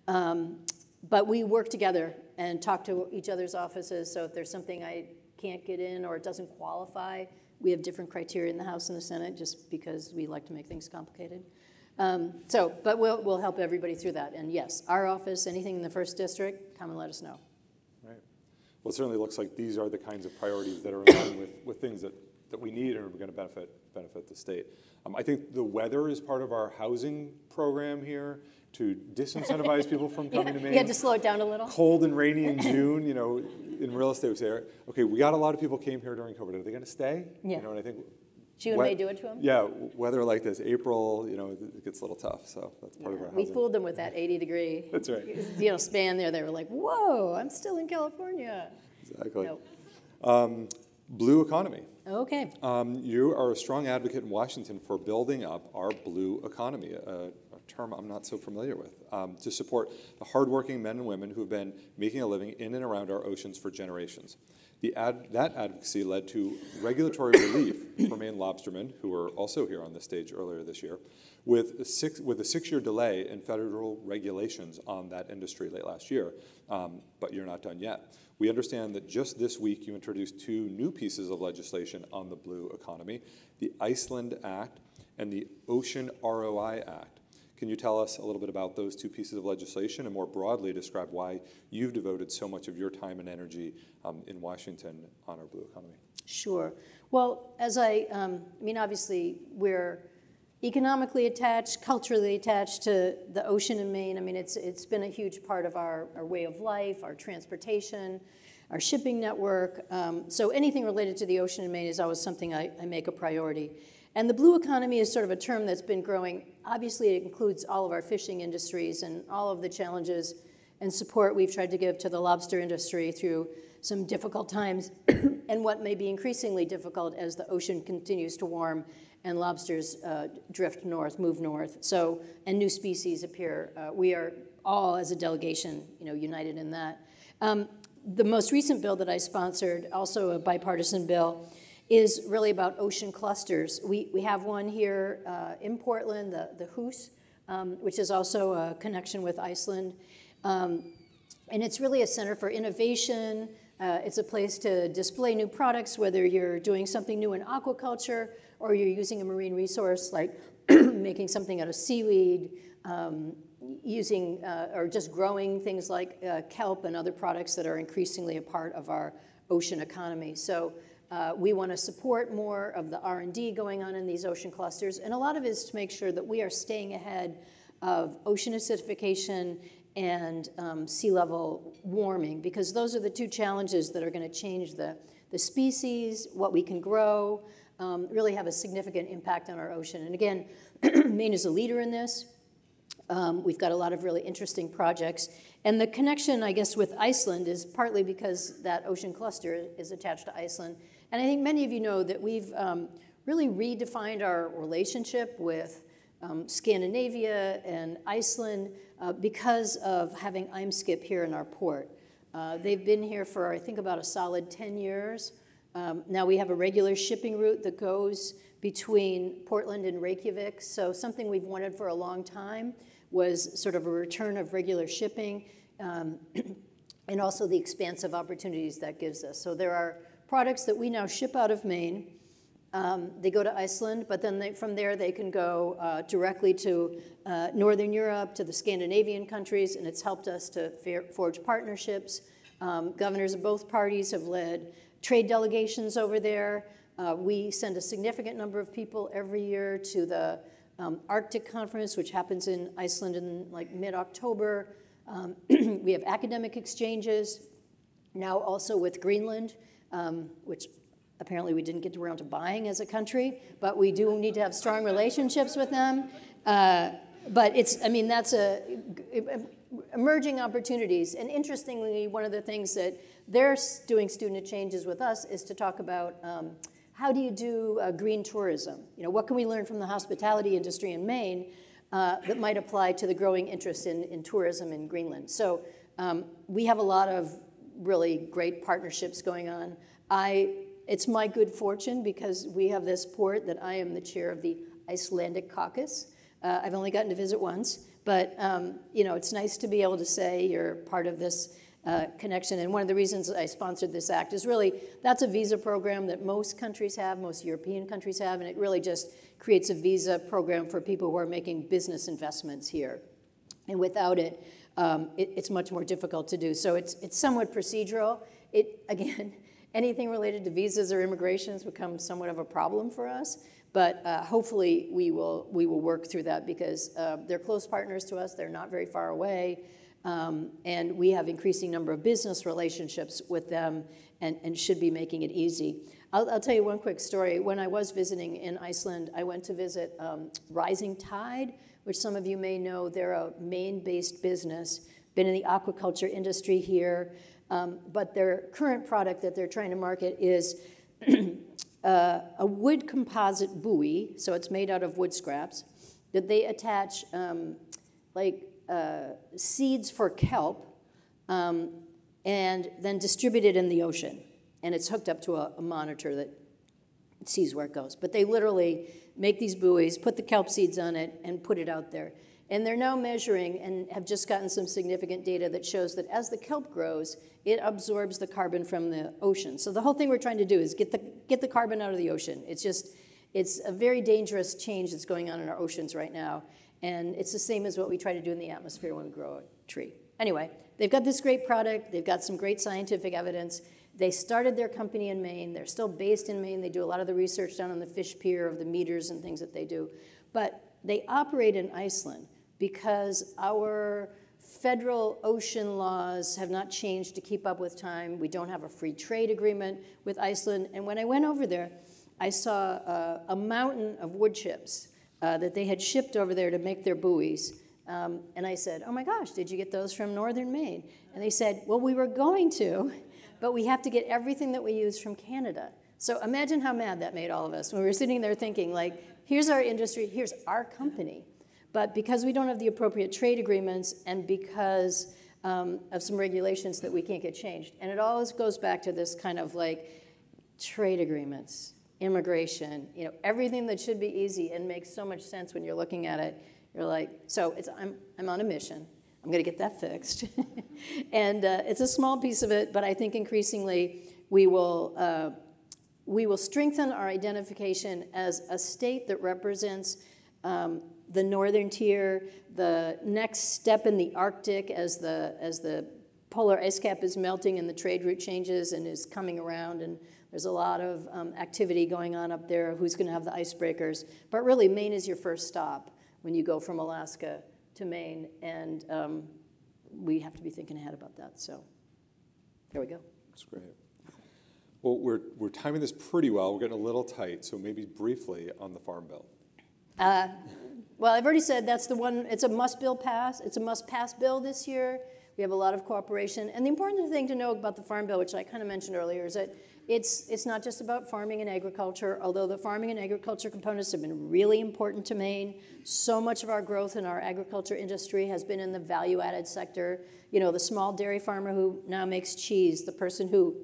But we work together and talk to each other's offices. So if there's something I can't get in or it doesn't qualify, we have different criteria in the House and the Senate just because we like to make things complicated. But we'll help everybody through that. And yes, our office, anything in the 1st District, come and let us know. Right. Well, it certainly looks like these are the kinds of priorities that are in line with things that we need and are going to benefit the state. I think the weather is part of our housing program here to disincentivize people from coming to Maine. You had to slow it down a little. Cold and rainy in June, in real estate we say, okay, we got a lot of people came here during COVID. Are they going to stay? Yeah. And I think June may do it to them. Yeah, weather like this, April, it gets a little tough. So that's part of our housing. We fooled them with that 80-degree. That's right. Span there. They were like, whoa, I'm still in California. Exactly. Nope. Blue economy. Okay. You are a strong advocate in Washington for building up our blue economy, a term I'm not so familiar with, to support the hardworking men and women who have been making a living in and around our oceans for generations. That advocacy led to regulatory relief for Maine lobstermen, who were also here on the stage earlier this year, with a 6-year delay in federal regulations on that industry late last year, but you're not done yet. We understand that just this week you introduced 2 new pieces of legislation on the blue economy, the Iceland Act and the Ocean ROI Act. Can you tell us a little bit about those 2 pieces of legislation and more broadly describe why you've devoted so much of your time and energy in Washington on our blue economy? Sure. Well, as obviously we're economically attached, culturally attached to the ocean in Maine. It's been a huge part of our way of life, our transportation, our shipping network. So anything related to the ocean in Maine is always something I make a priority. And the blue economy is sort of a term that's been growing. Obviously, it includes all of our fishing industries and all of the challenges and support we've tried to give to the lobster industry through some difficult times and what may be increasingly difficult as the ocean continues to warm and lobsters drift north, move north. So, and new species appear. We are all, as a delegation, united in that. The most recent bill that I sponsored, also a bipartisan bill, is really about ocean clusters. We have one here in Portland, the HOOS, which is also a connection with Iceland. And it's really a center for innovation. It's a place to display new products, whether you're doing something new in aquaculture or you're using a marine resource like making something out of seaweed, using or just growing things like kelp and other products that are increasingly a part of our ocean economy. So we want to support more of the R&D going on in these ocean clusters, and a lot of it is to make sure that we are staying ahead of ocean acidification and sea level warming, because those are the 2 challenges that are going to change the species, what we can grow, really have a significant impact on our ocean. And again, Maine is a leader in this. We've got a lot of really interesting projects. And the connection, I guess, with Iceland is partly because that ocean cluster is attached to Iceland. And I think many of you know that we've really redefined our relationship with Scandinavia and Iceland because of having Eimskip here in our port. They've been here for, I think, about a solid 10 years. Now we have a regular shipping route that goes between Portland and Reykjavik. So something we've wanted for a long time was sort of a return of regular shipping and also the expansive opportunities that gives us. So there are products that we now ship out of Maine. They go to Iceland, but then from there they can go directly to Northern Europe, to the Scandinavian countries, and it's helped us to forge partnerships. Governors of both parties have led trade delegations over there. We send a significant number of people every year to the Arctic Conference, which happens in Iceland in like mid-October. We have academic exchanges, now also with Greenland, which apparently we didn't get around to buying as a country, but we do need to have strong relationships with them. But it's, I mean, that's emerging opportunities. And interestingly, one of the things that they're doing student exchanges with us is to talk about how do you do green tourism? You know, what can we learn from the hospitality industry in Maine that might apply to the growing interest in tourism in Greenland? So we have a lot of really great partnerships going on. It's my good fortune because we have this port that I am the chair of the Icelandic Caucus. I've only gotten to visit once, but you know, it's nice to be able to say you're part of this connection. And one of the reasons I sponsored this act is really, that's a visa program that most countries have, most European countries have, and it really just creates a visa program for people who are making business investments here. And without it, it's much more difficult to do. So it's somewhat procedural. Again, anything related to visas or immigration has become somewhat of a problem for us. But hopefully we will work through that because they're close partners to us. They're not very far away. And we have increasing number of business relationships with them and should be making it easy. I'll tell you one quick story. When I was visiting in Iceland, I went to visit Rising Tide, which some of you may know. They're a Maine-based business, been in the aquaculture industry here. But their current product that they're trying to market is a wood composite buoy, so it's made out of wood scraps, that they attach seeds for kelp and then distribute it in the ocean. And it's hooked up to a monitor that sees where it goes. But they literally make these buoys, put the kelp seeds on it, and put it out there. And they're now measuring and have just gotten some significant data that shows that as the kelp grows, it absorbs the carbon from the ocean. So the whole thing we're trying to do is get the carbon out of the ocean. It's a very dangerous change that's going on in our oceans right now. And it's the same as what we try to do in the atmosphere when we grow a tree. Anyway, they've got this great product. They've got some great scientific evidence. They started their company in Maine. They're still based in Maine. They do a lot of the research down on the fish pier of the meters and things that they do. But they operate in Iceland because our federal ocean laws have not changed to keep up with time. We don't have a free trade agreement with Iceland. And when I went over there, I saw a mountain of wood chips that they had shipped over there to make their buoys. And I said, oh my gosh, did you get those from northern Maine? And they said, well, we were going to, but we have to get everything that we use from Canada. So imagine how mad that made all of us when we were sitting there thinking, like, here's our industry, here's our company. But because we don't have the appropriate trade agreements and because of some regulations that we can't get changed. And it always goes back to this kind of like trade agreements, immigration, you know, everything that should be easy and makes so much sense when you're looking at it. You're like, so I'm on a mission. I'm going to get that fixed. And it's a small piece of it, but I think increasingly we will strengthen our identification as a state that represents the northern tier, the next step in the Arctic as the polar ice cap is melting and the trade route changes and is coming around, and there's a lot of activity going on up there, who's going to have the icebreakers. But really, Maine is your first stop when you go from Alaska to Maine, and we have to be thinking ahead about that. So there we go. That's great. Well, we're timing this pretty well. We're getting a little tight, so maybe briefly on the Farm Bill. Well, I've already said that's the one. It's a must-bill pass. It's a must-pass bill this year. We have a lot of cooperation. And the important thing to know about the Farm Bill, which I kind of mentioned earlier, is that it's not just about farming and agriculture, although the farming and agriculture components have been really important to Maine. So much of our growth in our agriculture industry has been in the value-added sector. You know, the small dairy farmer who now makes cheese, the person who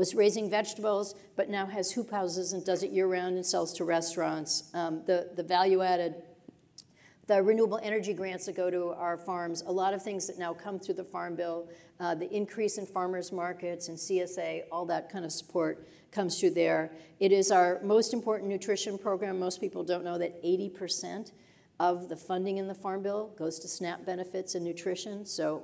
was raising vegetables, but now has hoop houses and does it year-round and sells to restaurants. The value-added, the renewable energy grants that go to our farms, a lot of things that now come through the Farm Bill, the increase in farmers markets and CSA, all that kind of support comes through there. It is our most important nutrition program. Most people don't know that 80% of the funding in the Farm Bill goes to SNAP benefits and nutrition, so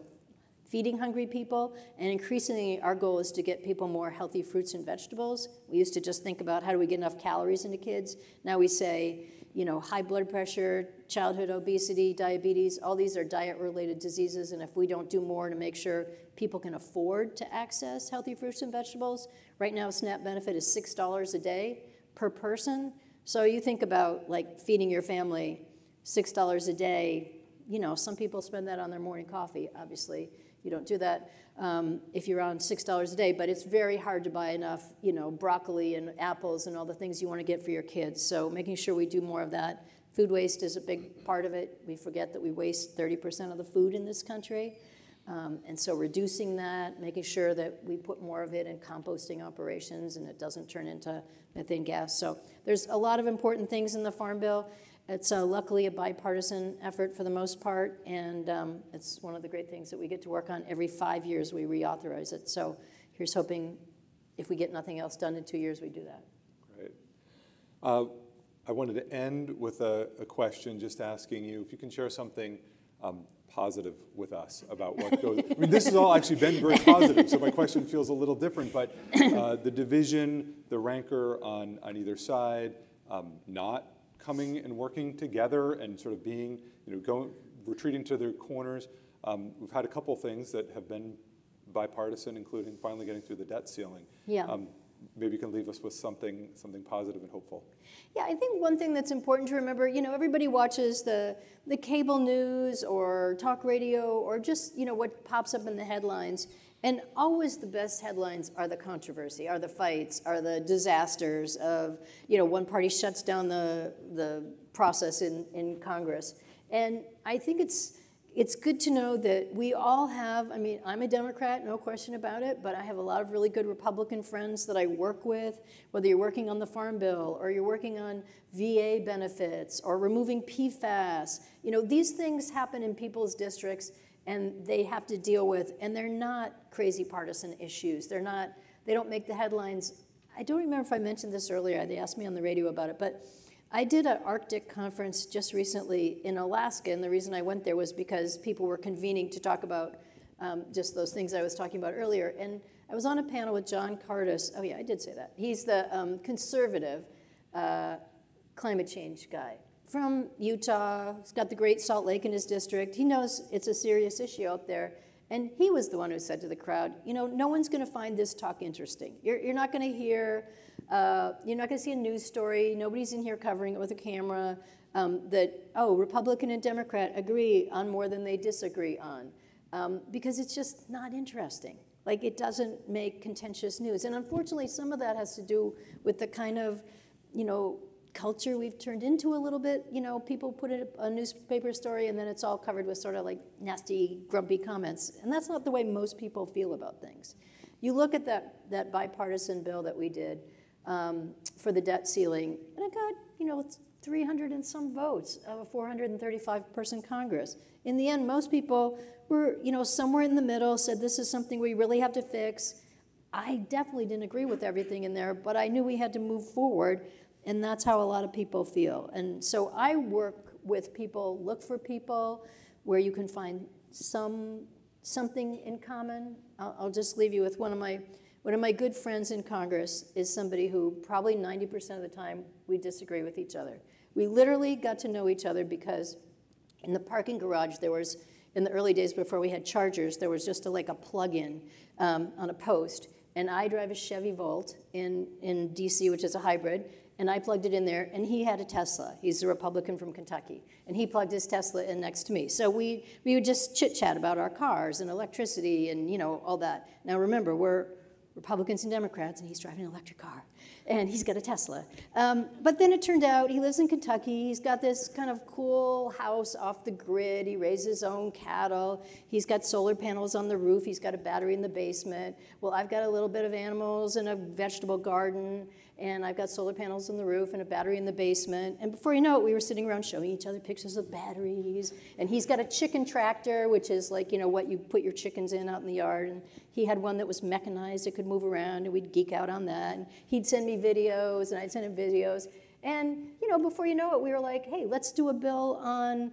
feeding hungry people, and increasingly our goal is to get people more healthy fruits and vegetables. We used to just think about how do we get enough calories into kids. Now we say, you know, high blood pressure, childhood obesity, diabetes, all these are diet-related diseases, and if we don't do more to make sure people can afford to access healthy fruits and vegetables, right now SNAP benefit is $6 a day per person. So you think about like feeding your family $6 a day, you know, some people spend that on their morning coffee, obviously. You don't do that if you're on $6 a day, but it's very hard to buy enough, you know, broccoli and apples and all the things you want to get for your kids. So making sure we do more of that. Food waste is a big part of it. We forget that we waste 30% of the food in this country. And so reducing that, making sure that we put more of it in composting operations and it doesn't turn into methane gas. So there's a lot of important things in the Farm Bill. It's luckily a bipartisan effort for the most part, and it's one of the great things that we get to work on. Every 5 years we reauthorize it. So here's hoping if we get nothing else done in 2 years, we do that. Great. I wanted to end with a question just asking you if you can share something positive with us about what goes. I mean, this has all actually been very positive, so my question feels a little different, but the division, the rancor on either side, not coming and working together and sort of being, you know, retreating to their corners. We've had a couple things that have been bipartisan, including finally getting through the debt ceiling. Yeah. Maybe you can leave us with something positive and hopeful. Yeah, I think one thing that's important to remember, you know, everybody watches the cable news or talk radio or just, you know, what pops up in the headlines. And always the best headlines are the controversy, are the fights, are the disasters of, you know, one party shuts down the process in Congress. And I think it's good to know that we all have, I mean, I'm a Democrat, no question about it, but I have a lot of really good Republican friends that I work with, whether you're working on the Farm Bill or you're working on VA benefits or removing PFAS. You know, these things happen in people's districts and they have to deal with, and they're not crazy partisan issues. They don't make the headlines. I don't remember if I mentioned this earlier. They asked me on the radio about it, but I did an Arctic conference just recently in Alaska, and the reason I went there was because people were convening to talk about just those things I was talking about earlier. And I was on a panel with John Cardis. Oh yeah, I did say that. He's the conservative climate change guy from Utah. He's got the Great Salt Lake in his district. He knows it's a serious issue out there. And he was the one who said to the crowd, you know, no one's going to find this talk interesting. You're not going to hear, you're not going to see a news story. Nobody's in here covering it with a camera that, oh, Republican and Democrat agree on more than they disagree on. Because it's just not interesting. Like, it doesn't make contentious news. And unfortunately, some of that has to do with the kind of, you know, culture we've turned into a little bit. You know, people put a newspaper story and then it's all covered with sort of like nasty, grumpy comments. And that's not the way most people feel about things. You look at that bipartisan bill that we did for the debt ceiling, and it got, you know, 300 and some votes of a 435-person Congress. In the end, most people were, you know, somewhere in the middle, said this is something we really have to fix. I definitely didn't agree with everything in there, but I knew we had to move forward. And that's how a lot of people feel. And so I work with people, look for people where you can find something in common. I'll just leave you with one of my good friends in Congress is somebody who probably 90% of the time we disagree with each other. We literally got to know each other because in the parking garage there was, in the early days before we had chargers, there was just like a plug-in on a post. And I drive a Chevy Volt in DC, which is a hybrid. And I plugged it in there, and he had a Tesla. He's a Republican from Kentucky. And he plugged his Tesla in next to me. So we would just chit-chat about our cars and electricity and, you know, all that. Now remember, we're Republicans and Democrats, and he's driving an electric car. and he's got a Tesla. But then it turned out he lives in Kentucky. He's got this kind of cool house off the grid. He raises his own cattle. He's got solar panels on the roof. He's got a battery in the basement. Well, I've got a little bit of animals and a vegetable garden, and I've got solar panels on the roof and a battery in the basement. And before you know it, we were sitting around showing each other pictures of batteries. And he's got a chicken tractor, which is like, you know, what you put your chickens in out in the yard. And he had one that was mechanized. It could move around, and we'd geek out on that. And he'd send me videos, and I'd send him videos. And, you know, before you know it, we were like, hey, let's do a bill on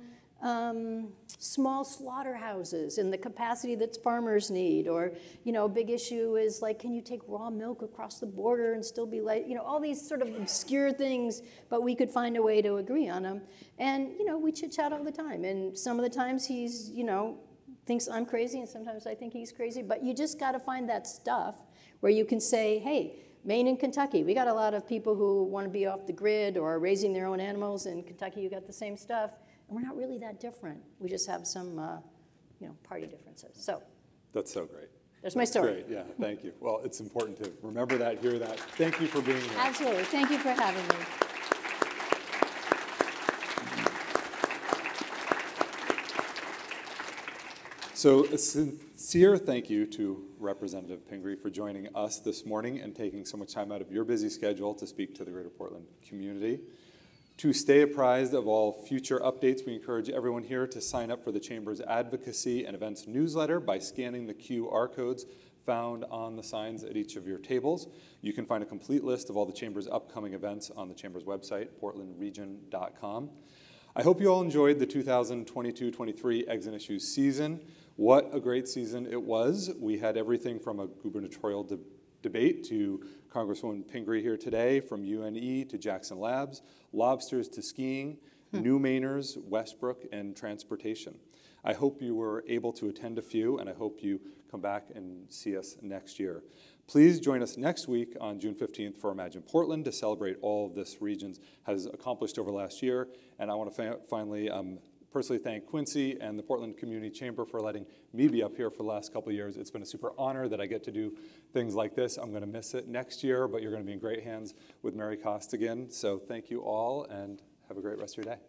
small slaughterhouses and the capacity that farmers need. Or, you know, a big issue is like, can you take raw milk across the border and still be like, you know, all these sort of obscure things, but we could find a way to agree on them. And, you know, we chit-chat all the time. And some of the times he's, you know, thinks I'm crazy, and sometimes I think he's crazy. But you just got to find that stuff where you can say, hey, Maine and Kentucky, we got a lot of people who want to be off the grid or are raising their own animals. In Kentucky, you got the same stuff. And we're not really that different. We just have some, you know, party differences. So That's so great. There's my story. Great, yeah, thank you. Well, it's important to remember that, hear that. Thank you for being here. Absolutely, thank you for having me. So a sincere thank you to Representative Pingree for joining us this morning and taking so much time out of your busy schedule to speak to the Greater Portland community. To stay apprised of all future updates, we encourage everyone here to sign up for the Chamber's Advocacy and Events newsletter by scanning the QR codes found on the signs at each of your tables. You can find a complete list of all the Chamber's upcoming events on the Chamber's website, portlandregion.com. I hope you all enjoyed the 2022-23 Eggs and Issues season. What a great season it was. We had everything from a gubernatorial debate to Congresswoman Pingree here today, from UNE to Jackson Labs, lobsters to skiing, New Mainers, Westbrook, and transportation. I hope you were able to attend a few, and I hope you come back and see us next year. Please join us next week on June 15th for Imagine Portland to celebrate all this region has accomplished over last year. And I want to finally personally thank Quincy and the Portland Community Chamber for letting me be up here for the last couple of years. It's been a super honor that I get to do things like this. I'm going to miss it next year, but you're going to be in great hands with Mary Costigan. So thank you all, and have a great rest of your day.